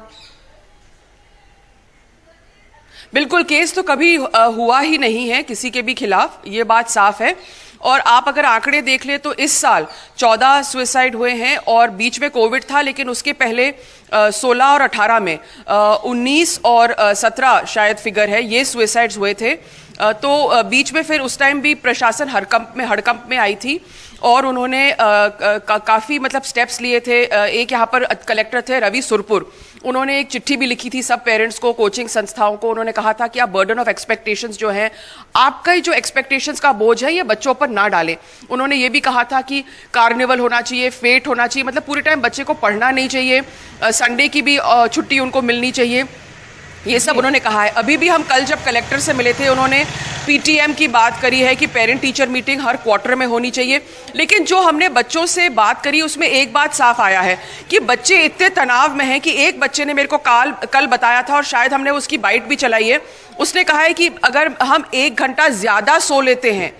[SPEAKER 7] बिल्कुल, केस तो कभी हुआ ही नहीं है किसी के भी खिलाफ, ये बात साफ है। और आप अगर आंकड़े देख ले तो इस साल 14 सुसाइड हुए हैं और बीच में कोविड था, लेकिन उसके पहले 16 और 18 में 19 और 17 शायद फिगर है, ये सुसाइड्स हुए थे। तो बीच में फिर उस टाइम भी प्रशासन हड़कंप में आई थी और उन्होंने काफ़ी मतलब स्टेप्स लिए थे। एक यहाँ पर कलेक्टर थे रवि सुरपुर, उन्होंने एक चिट्ठी भी लिखी थी सब पेरेंट्स को, कोचिंग संस्थाओं को। उन्होंने कहा था कि आप बर्डन ऑफ एक्सपेक्टेशंस जो है, आपका जो एक्सपेक्टेशंस का बोझ है ये बच्चों पर ना डालें। उन्होंने ये भी कहा था कि कार्निवल होना चाहिए, फेट होना चाहिए, मतलब पूरे टाइम बच्चे को पढ़ना नहीं चाहिए, संडे की भी छुट्टी उनको मिलनी चाहिए, ये सब उन्होंने कहा है। अभी भी हम कल जब कलेक्टर से मिले थे, उन्होंने पीटीएम की बात करी है कि पेरेंट टीचर मीटिंग हर क्वार्टर में होनी चाहिए, लेकिन जो हमने बच्चों से बात करी उसमें एक बात साफ आया है कि बच्चे इतने तनाव में हैं कि एक बच्चे ने मेरे को कल बताया था और शायद हमने उसकी बाइट भी चलाई है। उसने कहा है कि अगर हम 1 घंटा ज्यादा सो लेते हैं,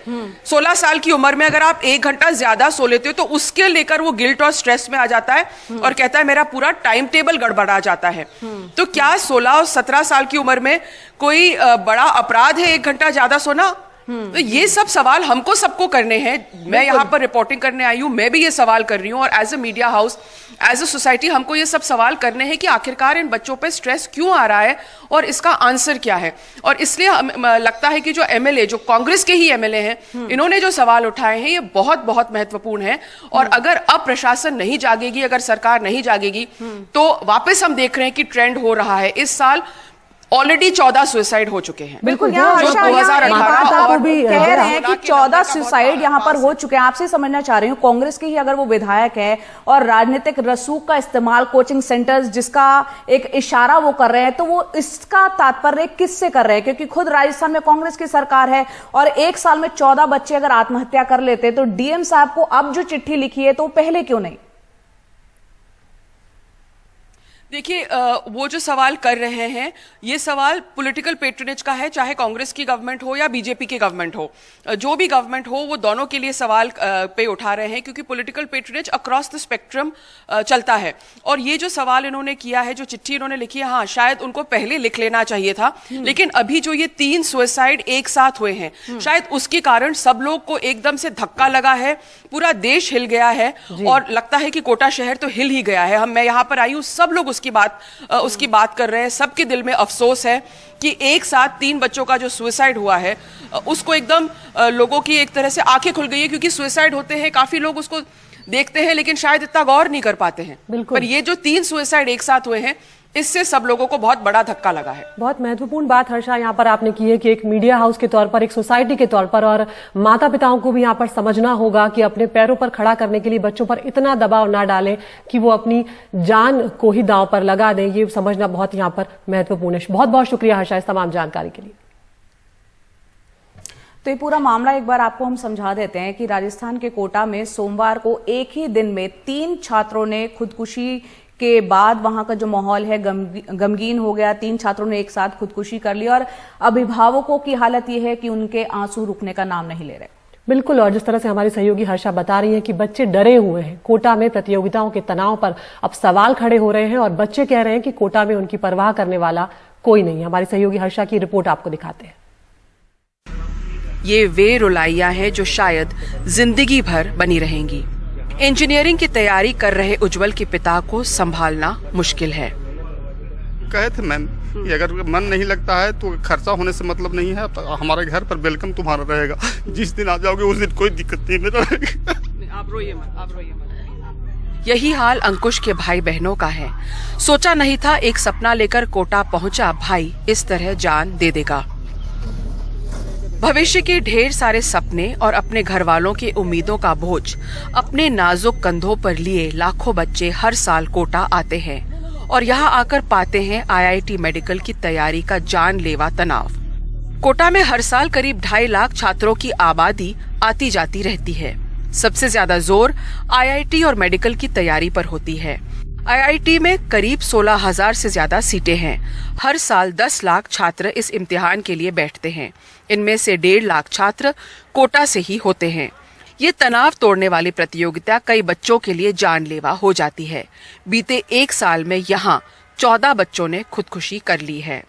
[SPEAKER 7] 16 साल की उम्र में अगर आप 1 घंटा ज्यादा सो लेते हो तो उसके लेकर वो गिल्ट और स्ट्रेस में आ जाता है और कहता है मेरा पूरा टाइम टेबल गड़बड़ा जाता है। तो क्या 16 और 17 साल की उम्र में कोई बड़ा अपराध है 1 घंटा ज्यादा सोना? तो ये सब सवाल हमको सबको करने हैं। मैं यहाँ पर रिपोर्टिंग करने आई हूँ, मैं भी ये सवाल कर रही हूँ, और as a media house, as a society हमको ये सब सवाल करने हैं कि आखिरकार इन बच्चों पे स्ट्रेस क्यों आ रहा है और इसका आंसर क्या है। और इसलिए लगता है कि जो एमएलए, जो कांग्रेस के ही एमएलए हैं, इन्होंने जो सवाल उठाए हैं ये बहुत बहुत महत्वपूर्ण है। और अगर अब प्रशासन नहीं जागेगी, अगर सरकार नहीं जागेगी, तो वापस हम देख रहे हैं कि ट्रेंड हो रहा है। इस साल ऑलरेडी 14 सुसाइड हो चुके हैं।
[SPEAKER 1] बिल्कुल, यहाँ आप भी कह रहे हैं कि 14 सुसाइड यहाँ पर हो चुके हैं। आपसे समझना चाह रही हूँ, कांग्रेस के ही अगर वो विधायक है और राजनीतिक रसूख का इस्तेमाल कोचिंग सेंटर्स जिसका एक इशारा वो कर रहे हैं, तो वो इसका तात्पर्य किससे कर रहे हैं? क्योंकि खुद राजस्थान में कांग्रेस की सरकार है और 1 साल में 14 बच्चे अगर आत्महत्या कर लेते तो डीएम साहब को अब जो चिट्ठी लिखी है तो पहले क्यों नहीं?
[SPEAKER 7] देखिए, वो जो सवाल कर रहे हैं ये सवाल पॉलिटिकल पेट्रोनेज का है, चाहे कांग्रेस की गवर्नमेंट हो या बीजेपी की गवर्नमेंट हो, जो भी गवर्नमेंट हो, वो दोनों के लिए सवाल पे उठा रहे हैं, क्योंकि political patronage across the spectrum चलता है। और ये जो सवाल इन्होंने किया है, जो चिट्ठी इन्होंने लिखी है, हाँ शायद उनको पहले लिख लेना चाहिए था, लेकिन अभी जो ये 3 सुसाइड एक साथ हुए हैं, शायद उसके कारण सब लोग को एकदम से धक्का लगा है, पूरा देश हिल गया है और लगता है कि कोटा शहर तो हिल ही गया है। मैं यहाँ पर आई हूँ, सब लोग उसकी बात कर रहे हैं, सबके दिल में अफसोस है कि एक साथ 3 बच्चों का जो सुसाइड हुआ है, उसको एकदम लोगों की एक तरह से आंखें खुल गई है, क्योंकि सुसाइड होते हैं काफी लोग उसको देखते हैं लेकिन शायद इतना गौर नहीं कर पाते हैं। पर ये जो 3 सुसाइड एक साथ हुए हैं, इससे सब लोगों को बहुत बड़ा धक्का लगा है।
[SPEAKER 3] बहुत महत्वपूर्ण बात हर्षा यहाँ पर आपने की है कि एक मीडिया हाउस के तौर पर, एक सोसाइटी के तौर पर, और माता पिताओं को भी यहाँ पर समझना होगा कि अपने पैरों पर खड़ा करने के लिए बच्चों पर इतना दबाव ना डालें कि वो अपनी जान को ही दांव पर लगा दें। ये समझना बहुत यहाँ पर महत्वपूर्ण है। बहुत बहुत शुक्रिया हर्षा इस तमाम जानकारी के लिए।
[SPEAKER 1] तो ये पूरा मामला एक बार आपको हम समझा देते हैं कि राजस्थान के कोटा में सोमवार को एक ही दिन में 3 छात्रों ने खुदकुशी के बाद वहां का जो माहौल है गमगीन हो गया। 3 छात्रों ने एक साथ खुदकुशी कर ली और अभिभावकों की हालत यह है कि उनके आंसू रुकने का नाम नहीं ले रहे।
[SPEAKER 3] बिल्कुल, और जिस तरह से हमारी सहयोगी हर्षा बता रही है कि बच्चे डरे हुए हैं। कोटा में प्रतियोगिताओं के तनाव पर अब सवाल खड़े हो रहे हैं और बच्चे कह रहे हैं कि कोटा में उनकी परवाह करने वाला कोई नहीं है। हमारी सहयोगी हर्षा की रिपोर्ट आपको दिखाते हैं।
[SPEAKER 7] ये वे रुलाइयां हैं जो शायद जिंदगी भर बनी रहेंगी। इंजीनियरिंग की तैयारी कर रहे उज्जवल के पिता को संभालना मुश्किल है।
[SPEAKER 8] कहे थे मैम, ये अगर मन नहीं लगता है तो खर्चा होने से मतलब नहीं है, हमारे घर पर वेलकम तुम्हारा रहेगा, जिस दिन आ जाओगे उस दिन कोई दिक्कत नहीं मेरा।
[SPEAKER 7] आप रोइए मत, आप रोइए मत। यही हाल अंकुश के भाई बहनों का है। सोचा नहीं था एक सपना लेकर कोटा पहुंचा भाई इस तरह जान दे देगा। भविष्य के ढेर सारे सपने और अपने घर वालों की उम्मीदों का बोझ अपने नाजुक कंधों पर लिए लाखों बच्चे हर साल कोटा आते हैं और यहाँ आकर पाते हैं आईआईटी मेडिकल की तैयारी का जानलेवा तनाव। कोटा में हर साल करीब 2.5 लाख छात्रों की आबादी आती जाती रहती है। सबसे ज्यादा जोर आईआईटी और मेडिकल की तैयारी पर होती है। आईआईटी में करीब 16,000 से ज्यादा सीटें हैं। हर साल 10 लाख छात्र इस इम्तिहान के लिए बैठते हैं। इनमें से 1.5 लाख छात्र कोटा से ही होते हैं। ये तनाव तोड़ने वाली प्रतियोगिता कई बच्चों के लिए जानलेवा हो जाती है। बीते 1 साल में यहाँ 14 बच्चों ने खुदकुशी कर ली है।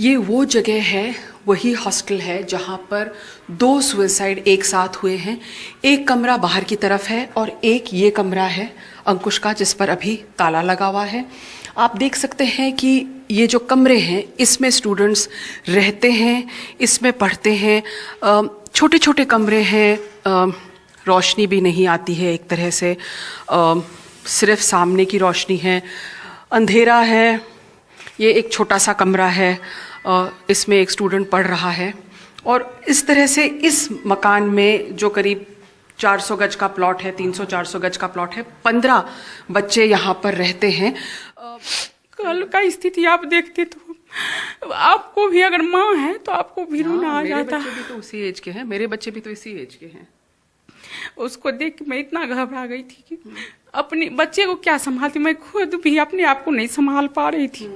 [SPEAKER 7] ये वो जगह है, वही हॉस्टल है जहाँ पर 2 सुसाइड एक साथ हुए हैं। एक कमरा बाहर की तरफ है और एक ये कमरा है अंकुश का, जिस पर अभी ताला लगा हुआ है। आप देख सकते हैं कि ये जो कमरे हैं इसमें स्टूडेंट्स रहते हैं, इसमें पढ़ते हैं। छोटे छोटे कमरे हैं, रोशनी भी नहीं आती है एक तरह से, सिर्फ सामने की रोशनी है, अंधेरा है। ये एक छोटा सा कमरा है, इसमें एक स्टूडेंट पढ़ रहा है और इस तरह से इस मकान में जो करीब 400 गज का प्लॉट है, 300-400 गज का प्लॉट है, 15 बच्चे यहाँ पर रहते हैं। कल का स्थिति आप देखते तो
[SPEAKER 9] आपको भी अगर माँ है तो आपको भी रोना आ जाता।
[SPEAKER 7] मेरे बच्चे भी तो उसी एज के हैं, मेरे बच्चे भी तो इसी एज के हैं।
[SPEAKER 9] उसको देख के मैं इतना घबरा गई थी कि अपने बच्चे को क्या संभालती, मैं खुद भी अपने आप को नहीं संभाल पा रही थी।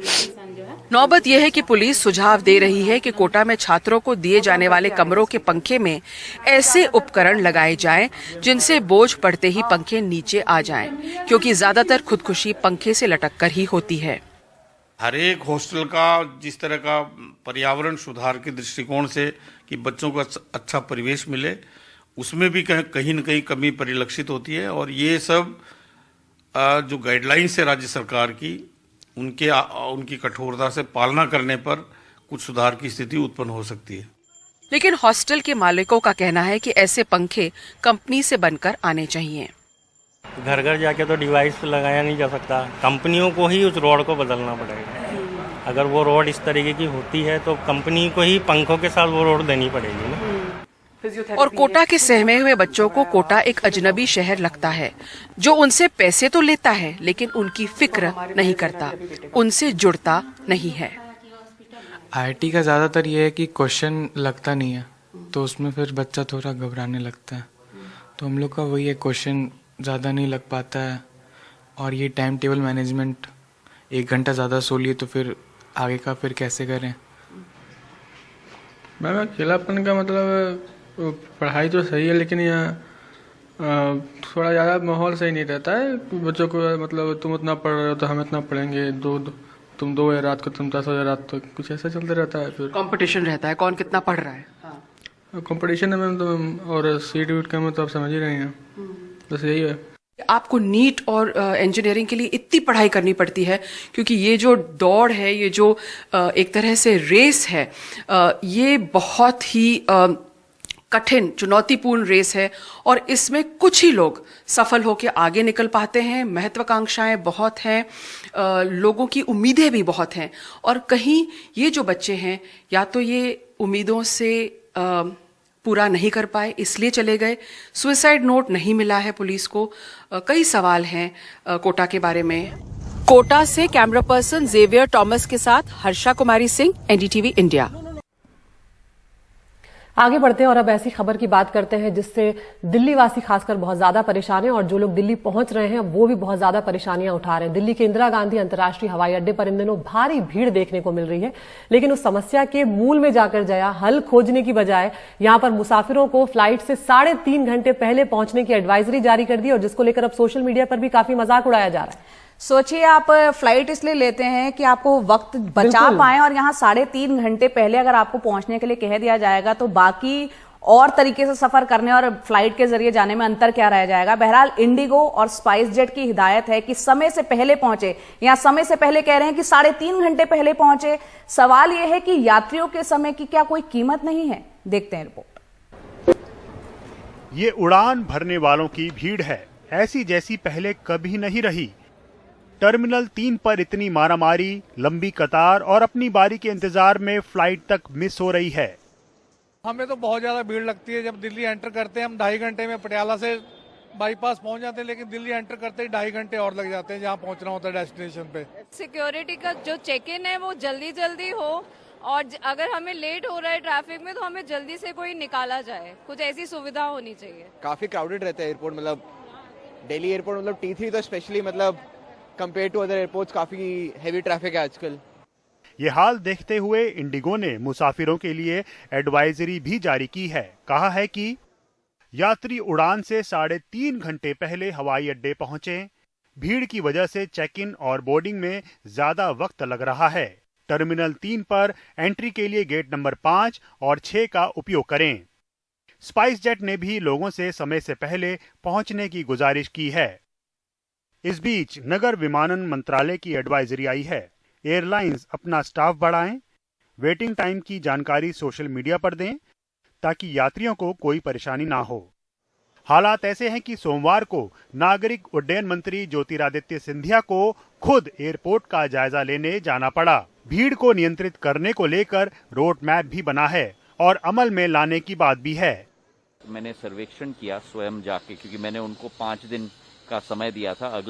[SPEAKER 7] नौबत यह है कि पुलिस सुझाव दे रही है कि कोटा में छात्रों को दिए जाने वाले कमरों के पंखे में ऐसे उपकरण लगाए जाएं जिनसे बोझ पड़ते ही पंखे नीचे आ जाएं, क्योंकि ज्यादातर खुदकुशी पंखे से लटक कर ही होती है।
[SPEAKER 8] हर एक हॉस्टल का जिस तरह का पर्यावरण सुधार के दृष्टिकोण से कि बच्चों को अच्छा परिवेश मिले, उसमें भी कहीं न कहीं कमी परिलक्षित होती है। और ये सब जो गाइडलाइंस है राज्य सरकार की, उनकी कठोरता से पालना करने पर कुछ सुधार की स्थिति उत्पन्न हो सकती है।
[SPEAKER 7] लेकिन हॉस्टल के मालिकों का कहना है कि ऐसे पंखे कंपनी से बनकर आने चाहिए।
[SPEAKER 10] घर घर जाके तो डिवाइस लगाया नहीं जा सकता, कंपनियों को ही उस रोड को बदलना पड़ेगा। अगर वो रोड इस तरीके की होती है तो कंपनी को ही पंखों के साथ वो रोड देनी पड़ेगी ना।
[SPEAKER 7] और कोटा के सहमे हुए बच्चों को कोटा एक अजनबी शहर लगता है, जो उनसे पैसे तो लेता है लेकिन उनकी फिक्र नहीं करता, उनसे जुड़ता नहीं है।
[SPEAKER 11] IIT का ज़्यादातर ये है कि क्वेश्चन लगता नहीं है, तो उसमें फिर बच्चा थोड़ा घबराने लगता है। तो हम लोग का वही है, क्वेश्चन ज़्यादा नहीं लग पाता है। और ये टाइम टेबल मैनेजमेंट, 1 घंटा ज़्यादा सो लिए तो फिर आगे का फिर कैसे करें। मैम अकेलापन का मतलब पढ़ाई तो सही है, लेकिन यहाँ थोड़ा ज़्यादा माहौल सही नहीं रहता है बच्चों को। मतलब तुम उतना पढ़ रहे हो तो हम इतना पढ़ेंगे, तुम 2 बजे रात को, तुम 10 बजे रात तक, कुछ ऐसा चलता रहता है। फिर
[SPEAKER 7] कंपटीशन रहता है, कौन कितना पढ़ रहा है।
[SPEAKER 11] कंपटीशन है मैम, तो और सीट वीट का में तो आप समझ ही रहे हैं, बस यही है।
[SPEAKER 7] आपको नीट और इंजीनियरिंग के लिए इतनी पढ़ाई करनी पड़ती है, क्योंकि ये जो दौड़ है, ये जो एक तरह से रेस है, ये बहुत ही कठिन चुनौतीपूर्ण रेस है। और इसमें कुछ ही लोग सफल होकर आगे निकल पाते हैं। महत्वाकांक्षाएं बहुत हैं, लोगों की उम्मीदें भी बहुत हैं, और कहीं ये जो बच्चे हैं या तो ये उम्मीदों से पूरा नहीं कर पाए इसलिए चले गए, सुसाइड नोट नहीं मिला है पुलिस को। कई सवाल हैं कोटा के बारे में। कोटा से कैमरा पर्सन जेवियर टॉमस के साथ हर्षा कुमारी सिंह, NDTV इंडिया।
[SPEAKER 3] आगे बढ़ते हैं और अब ऐसी खबर की बात करते हैं जिससे दिल्ली वासी खासकर बहुत ज्यादा परेशान हैं, और जो लोग दिल्ली पहुंच रहे हैं वो भी बहुत ज्यादा परेशानियां उठा रहे हैं। दिल्ली के इंदिरा गांधी अंतर्राष्ट्रीय हवाई अड्डे पर इन दिनों भारी भीड़ देखने को मिल रही है, लेकिन उस समस्या के मूल में जाकर जया हल खोजने की बजाय यहां पर मुसाफिरों को फ्लाइट से 3.5 घंटे पहले पहुंचने की एडवाइजरी जारी कर दी, और जिसको लेकर अब सोशल मीडिया पर भी काफी मजाक उड़ाया जा रहा है।
[SPEAKER 1] सोचिए, आप फ्लाइट इसलिए लेते हैं कि आपको वक्त बचा पाएं, और यहाँ 3.5 घंटे पहले अगर आपको पहुंचने के लिए कह दिया जाएगा तो बाकी और तरीके से सफर करने और फ्लाइट के जरिए जाने में अंतर क्या रह जाएगा। बहरहाल इंडिगो और स्पाइस जेट की हिदायत है कि समय से पहले पहुंचे, या समय से पहले कह रहे हैं कि 3.5 घंटे पहले पहुंचे। सवाल यह है कि यात्रियों के समय की क्या कोई कीमत नहीं है? देखते हैं रिपोर्ट।
[SPEAKER 4] ये उड़ान भरने वालों की भीड़ है, ऐसी जैसी पहले कभी नहीं रही। टर्मिनल 3 पर इतनी मारामारी, लंबी कतार और अपनी बारी के इंतजार में फ्लाइट तक मिस हो रही है।
[SPEAKER 21] हमें तो बहुत ज्यादा भीड़ लगती है। जब दिल्ली एंटर करते हैं हम 2.5 घंटे में पटियाला से बाईपास पहुंच जाते हैं, लेकिन दिल्ली एंटर करते ही 2.5 घंटे और लग जाते हैं जहां पहुंचना होता है डेस्टिनेशन पे।
[SPEAKER 5] सिक्योरिटी का जो चेक इन है वो जल्दी हो, और अगर हमें लेट हो रहा है ट्रैफिक में तो हमें जल्दी से कोई निकाला जाए, कुछ ऐसी सुविधा होनी चाहिए।
[SPEAKER 6] काफी क्राउडेड रहता है एयरपोर्ट, मतलब दिल्ली एयरपोर्ट, मतलब T3 तो स्पेशली, मतलब कंपेयर टू अदर एयरपोर्ट्स काफी हैवी ट्रैफिक है आजकल।
[SPEAKER 4] ये हाल देखते हुए इंडिगो ने मुसाफिरों के लिए एडवाइजरी भी जारी की है। कहा है कि यात्री उड़ान से 3.5 घंटे पहले हवाई अड्डे पहुंचें। भीड़ की वजह से चेक इन और बोर्डिंग में ज्यादा वक्त लग रहा है। टर्मिनल 3 पर एंट्री के लिए गेट नंबर 5 और 6 का उपयोग करें। स्पाइस जेट ने भी लोगों से समय से पहले पहुंचने की गुजारिश की है। इस बीच नगर विमानन मंत्रालय की एडवाइजरी आई है, एयरलाइंस अपना स्टाफ बढ़ाएं, वेटिंग टाइम की जानकारी सोशल मीडिया पर दें ताकि यात्रियों को कोई परेशानी ना हो। हालात ऐसे हैं कि सोमवार को नागरिक उड्डयन मंत्री ज्योतिरादित्य सिंधिया को खुद एयरपोर्ट का जायजा लेने जाना पड़ा। भीड़ को नियंत्रित करने को लेकर रोड मैप भी बना है और अमल में लाने की बात भी है।
[SPEAKER 24] मैंने सर्वेक्षण किया स्वयं जाके, क्योंकि मैंने उनको 5 दिन का समय दिया था।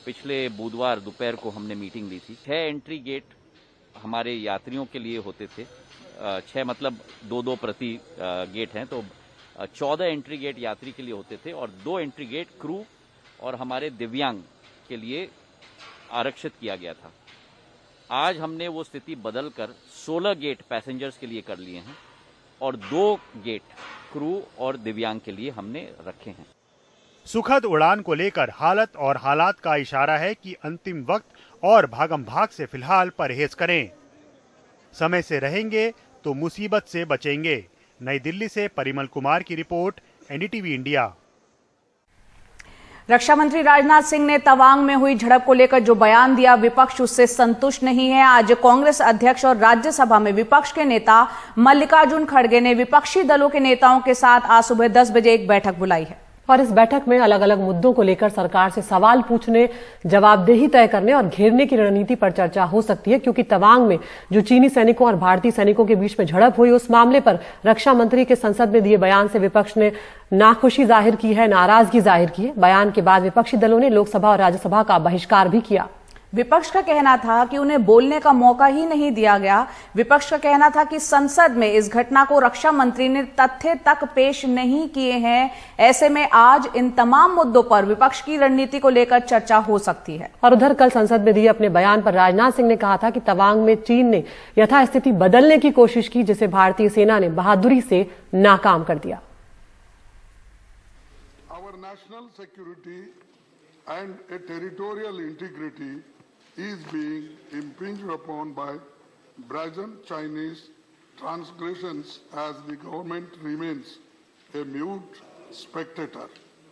[SPEAKER 24] पिछले बुधवार दोपहर को हमने मीटिंग ली थी। 6 एंट्री गेट हमारे यात्रियों के लिए होते थे। 6 मतलब 2-2 प्रति गेट हैं, तो 14 एंट्री गेट यात्री के लिए होते थे और 2 एंट्री गेट क्रू और हमारे दिव्यांग के लिए आरक्षित किया गया था। आज हमने वो स्थिति बदलकर 16 गेट पैसेंजर्स के लिए कर लिए हैं और 2 गेट क्रू और दिव्यांग के लिए हमने रखे हैं।
[SPEAKER 4] सुखद उड़ान को लेकर हालत और हालात का इशारा है कि अंतिम वक्त और भागम भाग से फिलहाल परहेज करें। समय से रहेंगे तो मुसीबत से बचेंगे। नई दिल्ली से परिमल कुमार की रिपोर्ट, एनडीटीवी इंडिया।
[SPEAKER 1] रक्षा मंत्री राजनाथ सिंह ने तवांग में हुई झड़प को लेकर जो बयान दिया, विपक्ष उससे संतुष्ट नहीं है। आज कांग्रेस अध्यक्ष और राज्यसभा में विपक्ष के नेता मल्लिकार्जुन खड़गे ने विपक्षी दलों के नेताओं के साथ आज सुबह 10 बजे एक बैठक बुलाई है
[SPEAKER 3] और इस बैठक में अलग अलग मुद्दों को लेकर सरकार से सवाल पूछने, जवाबदेही तय करने और घेरने की रणनीति पर चर्चा हो सकती है, क्योंकि तवांग में जो चीनी सैनिकों और भारतीय सैनिकों के बीच में झड़प हुई, उस मामले पर रक्षा मंत्री के संसद में दिए बयान से विपक्ष ने नाखुशी जाहिर की है, नाराजगी जाहिर की है। बयान के बाद विपक्षी दलों ने लोकसभा और राज्यसभा का बहिष्कार भी किया।
[SPEAKER 1] विपक्ष का कहना था कि उन्हें बोलने का मौका ही नहीं दिया गया। विपक्ष का कहना था कि संसद में इस घटना को रक्षा मंत्री ने तथ्य तक पेश नहीं किए हैं। ऐसे में आज इन तमाम मुद्दों पर विपक्ष की रणनीति को लेकर चर्चा हो सकती है।
[SPEAKER 3] और उधर कल संसद में दिए अपने बयान पर राजनाथ सिंह ने कहा था कि तवांग में चीन ने यथास्थिति बदलने की कोशिश की, जिसे भारतीय सेना ने बहादुरी से नाकाम कर दिया।
[SPEAKER 12] Our national security and a territorial integrity is being impinged upon by brazen Chinese transgressions as the government remains a mute spectator.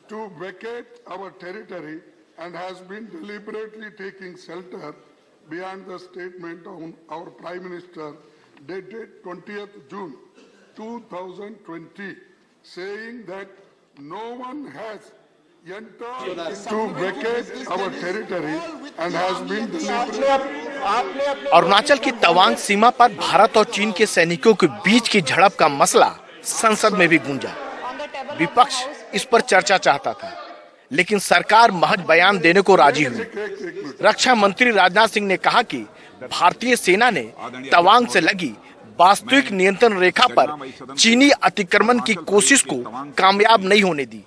[SPEAKER 12] To vacate our territory and has been deliberately taking shelter beyond the statement of our Prime Minister dated 20th June 2020, saying that no one has to vacate our territory and has been
[SPEAKER 25] Arunachal की तवांग सीमा पर भारत और चीन के सैनिकों के बीच की झड़प का मसला संसद में भी गूंजा। विपक्ष इस पर चर्चा चाहता था, लेकिन सरकार महज बयान देने को राजी हुई। रक्षा मंत्री राजनाथ सिंह ने कहा कि भारतीय सेना ने तवांग से लगी वास्तविक नियंत्रण रेखा पर चीनी अतिक्रमण की कोशिश को कामयाब नहीं होने दी।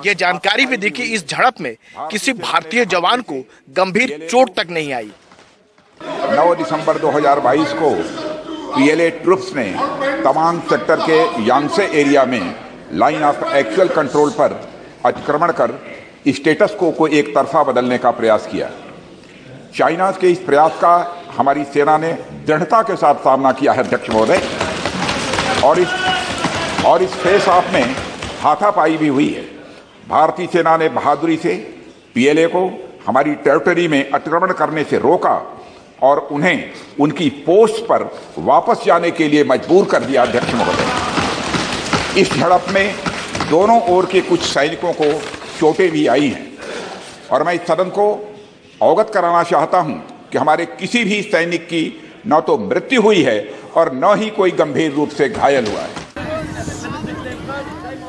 [SPEAKER 25] ये जानकारी भी दी कि इस झड़प में किसी भारतीय जवान को गंभीर चोट तक नहीं आई।
[SPEAKER 13] 9 दिसंबर 2022 को पीएलए ट्रुप्स ने तवांग सेक्टर के यांगसे एरिया में लाइन ऑफ एक्चुअल कंट्रोल पर अतिक्रमण कर स्टेटस को एक तरफा बदलने का प्रयास किया। चाइना के इस प्रयास का हमारी सेना ने दृढ़ता के साथ सामना किया है अध्यक्ष महोदय, और इस फेस ऑफ में हाथापाई भी हुई है। भारतीय सेना ने बहादुरी से पीएलए को हमारी टेरिटरी में अतिक्रमण करने से रोका और उन्हें उनकी पोस्ट पर वापस जाने के लिए मजबूर कर दिया अध्यक्ष महोदय। इस झड़प में दोनों ओर के कुछ सैनिकों को चोटें भी आई हैं और मैं इस सदन को अवगत कराना चाहता हूं कि हमारे किसी भी सैनिक की न तो मृत्यु हुई है और न ही कोई गंभीर रूप से घायल हुआ है।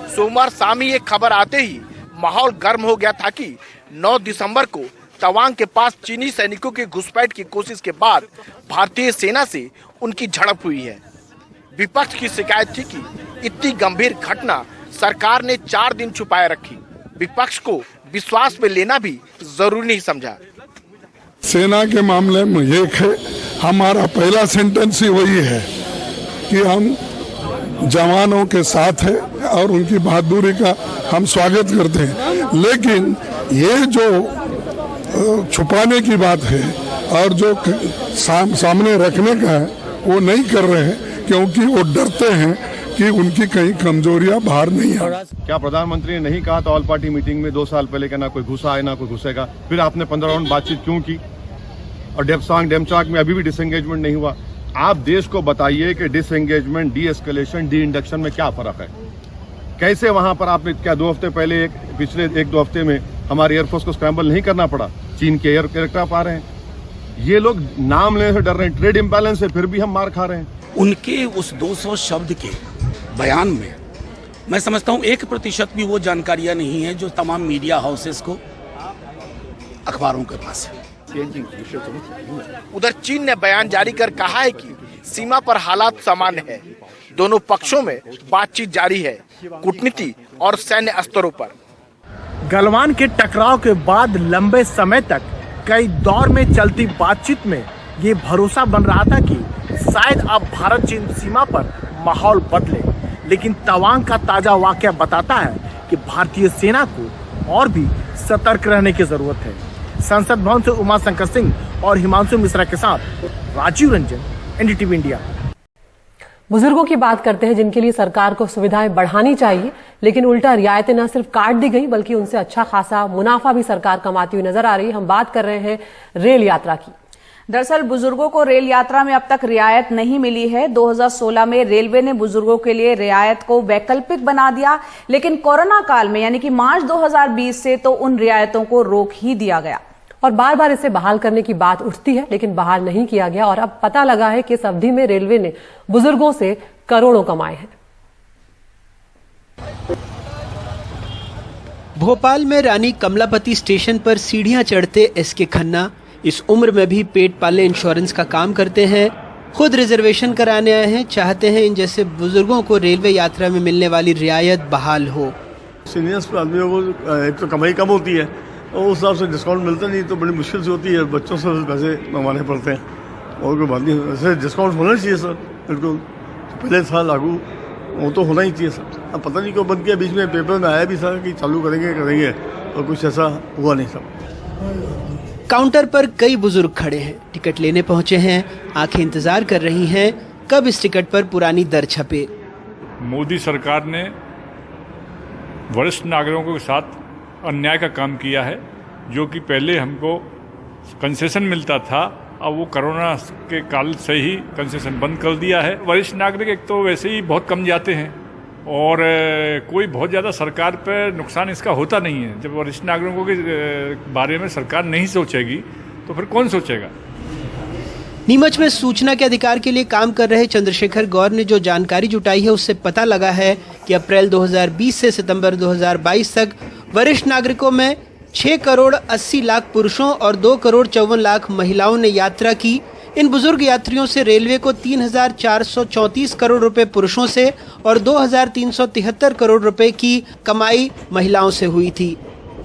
[SPEAKER 25] सोमवार शाम ही ये खबर आते ही माहौल गर्म हो गया था कि 9 दिसंबर को तवांग के पास चीनी सैनिकों के घुसपैठ की कोशिश के बाद भारतीय सेना से उनकी झड़प हुई है। विपक्ष की शिकायत थी कि इतनी गंभीर घटना सरकार ने 4 दिन छुपाए रखी। विपक्ष को विश्वास में लेना भी जरूरी नहीं समझा।
[SPEAKER 12] सेना के मामले में एक है, हमारा पहला सेंटेंस ही वही है कि हम जवानों के साथ है और उनकी बहादुरी का हम स्वागत करते हैं। लेकिन ये जो छुपाने की बात है और जो सामने रखने का है वो नहीं कर रहे हैं, क्योंकि वो डरते हैं कि उनकी कहीं कमजोरियां बाहर नहीं आ।
[SPEAKER 14] क्या प्रधानमंत्री ने नहीं कहा था ऑल पार्टी मीटिंग में 2 साल पहले कि ना कोई घुसा है ना कोई घुसेगा? फिर आपने 15 राउंड बातचीत क्यों की? और डेमचाक में अभी भी डिसएंगेजमेंट नहीं हुआ। आप देश को बताइए कि disengagement, D escalation, D induction में क्या फर्क है? कैसे वहां पर आपने क्या 2 हफ्ते पहले पिछले 1-2 हफ्ते में हमारे एयरफोर्स को स्क्रैम्बल नहीं करना पड़ा? चीन के एयरक्राफ्ट आ रहे हैं, ये लोग नाम लेने से डर रहे हैं। ट्रेड इम्बैलेंस है, फिर भी हम मार खा रहे हैं।
[SPEAKER 15] उनके उस 200 शब्द के बयान में मैं समझता हूं 1% भी वो जानकारियां नहीं है जो तमाम मीडिया हाउसेस को, अखबारों के पास है।
[SPEAKER 16] उधर चीन ने बयान जारी कर कहा है कि सीमा पर हालात सामान्य है। दोनों पक्षों में बातचीत जारी है, कूटनीति और सैन्य स्तरों पर।
[SPEAKER 17] गलवान के टकराव के बाद लंबे समय तक कई दौर में चलती बातचीत में ये भरोसा बन रहा था कि शायद अब भारत चीन सीमा पर माहौल बदले, लेकिन तवांग का ताजा वाकया बताता है कि भारतीय सेना को और भी सतर्क रहने की जरूरत है। संसद भवन से उमा शंकर सिंह और हिमांशु मिश्रा के साथ राजीव रंजन, एनडीटीवी इंडिया।
[SPEAKER 3] बुजुर्गों की बात करते हैं जिनके लिए सरकार को सुविधाएं बढ़ानी चाहिए, लेकिन उल्टा रियायतें न सिर्फ काट दी गई बल्कि उनसे अच्छा खासा मुनाफा भी सरकार कमाती हुई नजर आ रही है। हम बात कर रहे हैं रेल यात्रा की।
[SPEAKER 1] दरअसल बुजुर्गों को रेल यात्रा में अब तक रियायत नहीं मिली है। 2016 में रेलवे ने बुजुर्गों के लिए रियायत को वैकल्पिक बना दिया, लेकिन कोरोना काल में यानी कि मार्च 2020 से तो उन रियायतों को रोक ही दिया गया
[SPEAKER 3] और बार बार इसे बहाल करने की बात उठती है, लेकिन बहाल नहीं किया गया। और अब पता लगा है कि इस अवधि में रेलवे ने बुजुर्गों से करोड़ों कमाए हैं।
[SPEAKER 18] भोपाल में रानी कमलापति स्टेशन पर सीढ़ियां चढ़ते एसके खन्ना इस उम्र में भी पेट पाले इंश्योरेंस का काम करते हैं। खुद रिजर्वेशन कराने आए हैं, चाहते हैं इन जैसे बुजुर्गों को रेलवे यात्रा में मिलने वाली रियायत बहाल हो।
[SPEAKER 14] सीनियर्स आदमियों को एक तो कमाई कम होती है और उस हिसाब से डिस्काउंट मिलता नहीं, तो बड़ी मुश्किल से होती है, बच्चों से पैसे मंगवाने पड़ते हैं और कोई बात नहीं। वैसे डिस्काउंट होना चाहिए सर, बिल्कुल पहले था लागू, वो तो होना ही चाहिए सर। अब पता नहीं क्यों बंद किया, बीच में पेपर में आया भी था कि चालू करेंगे और कुछ ऐसा हुआ नहीं सर।
[SPEAKER 18] काउंटर पर कई बुजुर्ग खड़े हैं, टिकट लेने पहुंचे हैं, आंखें इंतजार कर रही हैं कब इस टिकट पर पुरानी दर छपे।
[SPEAKER 19] मोदी सरकार ने वरिष्ठ नागरिकों के साथ अन्याय का काम किया है। जो कि पहले हमको कंसेशन मिलता था, अब वो कोरोना के काल से ही कंसेशन बंद कर दिया है। वरिष्ठ नागरिक एक तो वैसे ही बहुत कम जाते हैं और कोई बहुत ज़्यादा सरकार पर नुकसान इसका होता नहीं है। जब वरिष्ठ नागरिकों के बारे में सरकार नहीं सोचेगी तो फिर कौन सोचेगा।
[SPEAKER 18] नीमच में सूचना के अधिकार के लिए काम कर रहे चंद्रशेखर गौर ने जो जानकारी जुटाई है उससे पता लगा है कि अप्रैल 2020 से सितंबर 2022 तक वरिष्ठ नागरिकों में 6 करोड़ 80 लाख पुरुषों और 2 करोड़ 54 लाख महिलाओं ने यात्रा की। इन बुजुर्ग यात्रियों से रेलवे को 3,434 करोड़ रुपए पुरुषों से और 2,373 करोड़ रुपए की कमाई महिलाओं से हुई थी।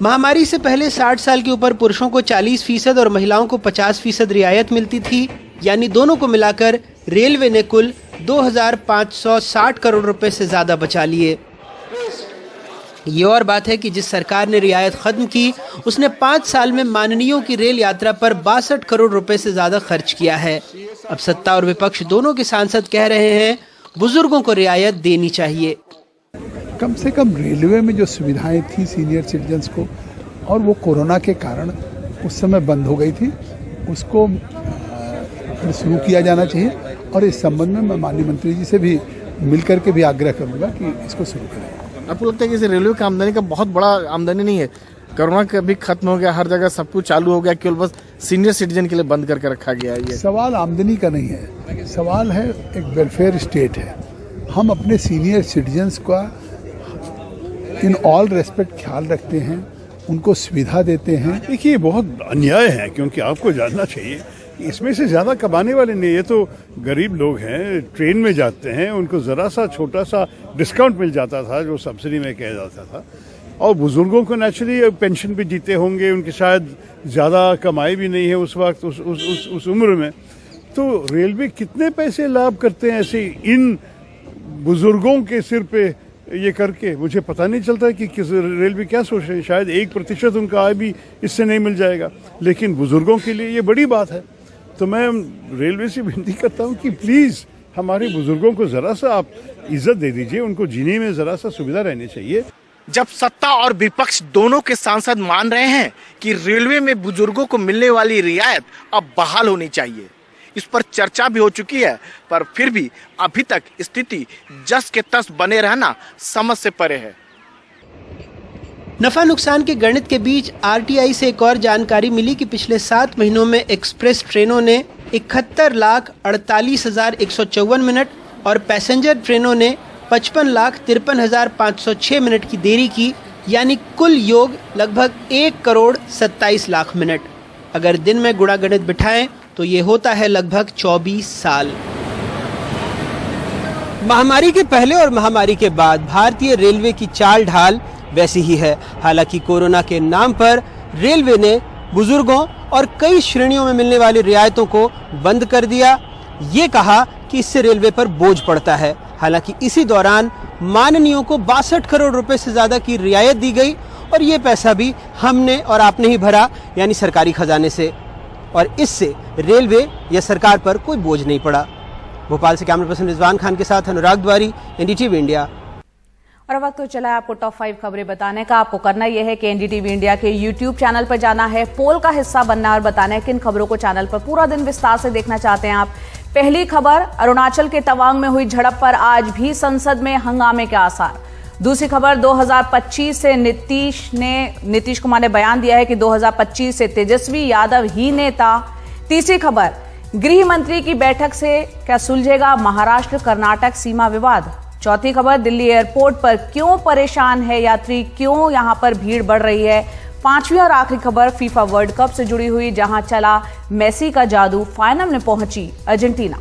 [SPEAKER 18] महामारी से पहले 60 साल के ऊपर पुरुषों को 40% और महिलाओं को 50% रियायत मिलती थी, यानी दोनों को मिलाकर रेलवे ने कुल 2,560 करोड़ रुपए से ज्यादा बचा लिए। ये और बात है कि जिस सरकार ने रियायत खत्म की उसने 5 साल में माननीयों की रेल यात्रा पर 62 करोड़ रुपए से ज्यादा खर्च किया है। अब सत्ता और विपक्ष दोनों के सांसद कह रहे हैं बुजुर्गों को रियायत देनी चाहिए।
[SPEAKER 22] कम से कम रेलवे में जो सुविधाएं थी सीनियर सिटीजन्स को, और वो कोरोना के कारण उस समय बंद हो गई थी, उसको शुरू किया जाना चाहिए। और इस संबंध में मैं माननीय मंत्री जी से भी मिलकर के भी आग्रह करूंगा कि इसको शुरू करें।
[SPEAKER 17] आपको लगता है कि रेलवे की आमदनी का बहुत बड़ा आमदनी नहीं है? कोरोना का भी खत्म हो गया, हर जगह सब कुछ चालू हो गया, केवल बस सीनियर सिटीजन के लिए बंद करके रखा गया है। ये
[SPEAKER 22] सवाल आमदनी का नहीं है, सवाल है एक वेलफेयर स्टेट है। हम अपने सीनियर सिटीजन्स का इन ऑल रेस्पेक्ट ख्याल रखते हैं, उनको सुविधा देते हैं।
[SPEAKER 23] देखिए बहुत अन्याय है, क्योंकि आपको जानना चाहिए इसमें से ज़्यादा कमाने वाले नहीं, ये तो गरीब लोग हैं, ट्रेन में जाते हैं, उनको ज़रा सा छोटा सा डिस्काउंट मिल जाता था जो सब्सिडी में किया जाता था। और बुजुर्गों को नेचुरली पेंशन भी जीते होंगे, उनकी शायद ज़्यादा कमाई भी नहीं है उस वक्त उस उम्र में। तो रेलवे कितने पैसे लाभ करते हैं ऐसे इन बुजुर्गों के सिर पे ये करके, मुझे पता नहीं चलता कि किस रेलवे क्या सोच रहे हैं। शायद 1% उनका आय भी इससे नहीं मिल जाएगा, लेकिन बुजुर्गों के लिए ये बड़ी बात है। तो मैं रेलवे से विनती करता हूँ कि प्लीज़ हमारे बुजुर्गों को ज़रा सा आप इज्जत दे दीजिए, उनको जीने में ज़रा सा सुविधा रहनी चाहिए।
[SPEAKER 16] जब सत्ता और विपक्ष दोनों के सांसद मान रहे हैं कि रेलवे में बुजुर्गों को मिलने वाली रियायत अब बहाल होनी चाहिए, इस पर चर्चा भी हो चुकी है, पर फिर भी अभी तक स्थिति जस के तस बने रहना समझ से परे है।
[SPEAKER 18] नफा नुकसान के गणित के बीच आरटीआई से एक और जानकारी मिली कि पिछले 7 महीनों में एक्सप्रेस ट्रेनों ने 71,48,154 मिनट और पैसेंजर ट्रेनों ने 55,53,506 मिनट की देरी की, यानी कुल योग लगभग 1 करोड़ 27 लाख मिनट। अगर दिन में गुणा गणित बिठाएं तो ये होता है लगभग 24 साल। महामारी के पहले और महामारी के बाद भारतीय रेलवे की चाल ढाल वैसी ही है। हालांकि कोरोना के नाम पर रेलवे ने बुजुर्गों और कई श्रेणियों में मिलने वाली रियायतों को बंद कर दिया। ये कहा कि इससे रेलवे पर बोझ पड़ता है। हालांकि इसी दौरान माननीयों को 62 करोड़ रुपए से ज्यादा की रियायत दी गई और ये पैसा भी हमने और आपने ही भरा, यानी सरकारी खजाने से, और इससे रेलवे या सरकार पर कोई बोझ नहीं पड़ा। भोपाल से कैमरा पर्सन रिजवान खान के साथ अनुराग द्वारी, एनडीटीवी इंडिया।
[SPEAKER 1] और अब वक्त तो चला है आपको टॉप 5 खबरें बताने का। आपको करना यह है कि एनडीटीवी इंडिया के यूट्यूब चैनल पर जाना है, पोल का हिस्सा बनना और बताना है किन खबरों को चैनल पर पूरा दिन विस्तार से देखना चाहते हैं आप। पहली खबर, अरुणाचल के तवांग में हुई झड़प पर आज भी संसद में हंगामे के आसार। दूसरी खबर, 2025 से नीतीश कुमार ने बयान दिया है कि 2025 से तेजस्वी यादव ही नेता। तीसरी खबर, गृह मंत्री की बैठक से क्या सुलझेगा महाराष्ट्र कर्नाटक सीमा विवाद। चौथी खबर, दिल्ली एयरपोर्ट पर क्यों परेशान है यात्री, क्यों यहां पर भीड़ बढ़ रही है। पांचवी और आखिरी खबर, फीफा वर्ल्ड कप से जुड़ी हुई, जहां चला मेसी का जादू, फाइनल में पहुंची अर्जेंटीना।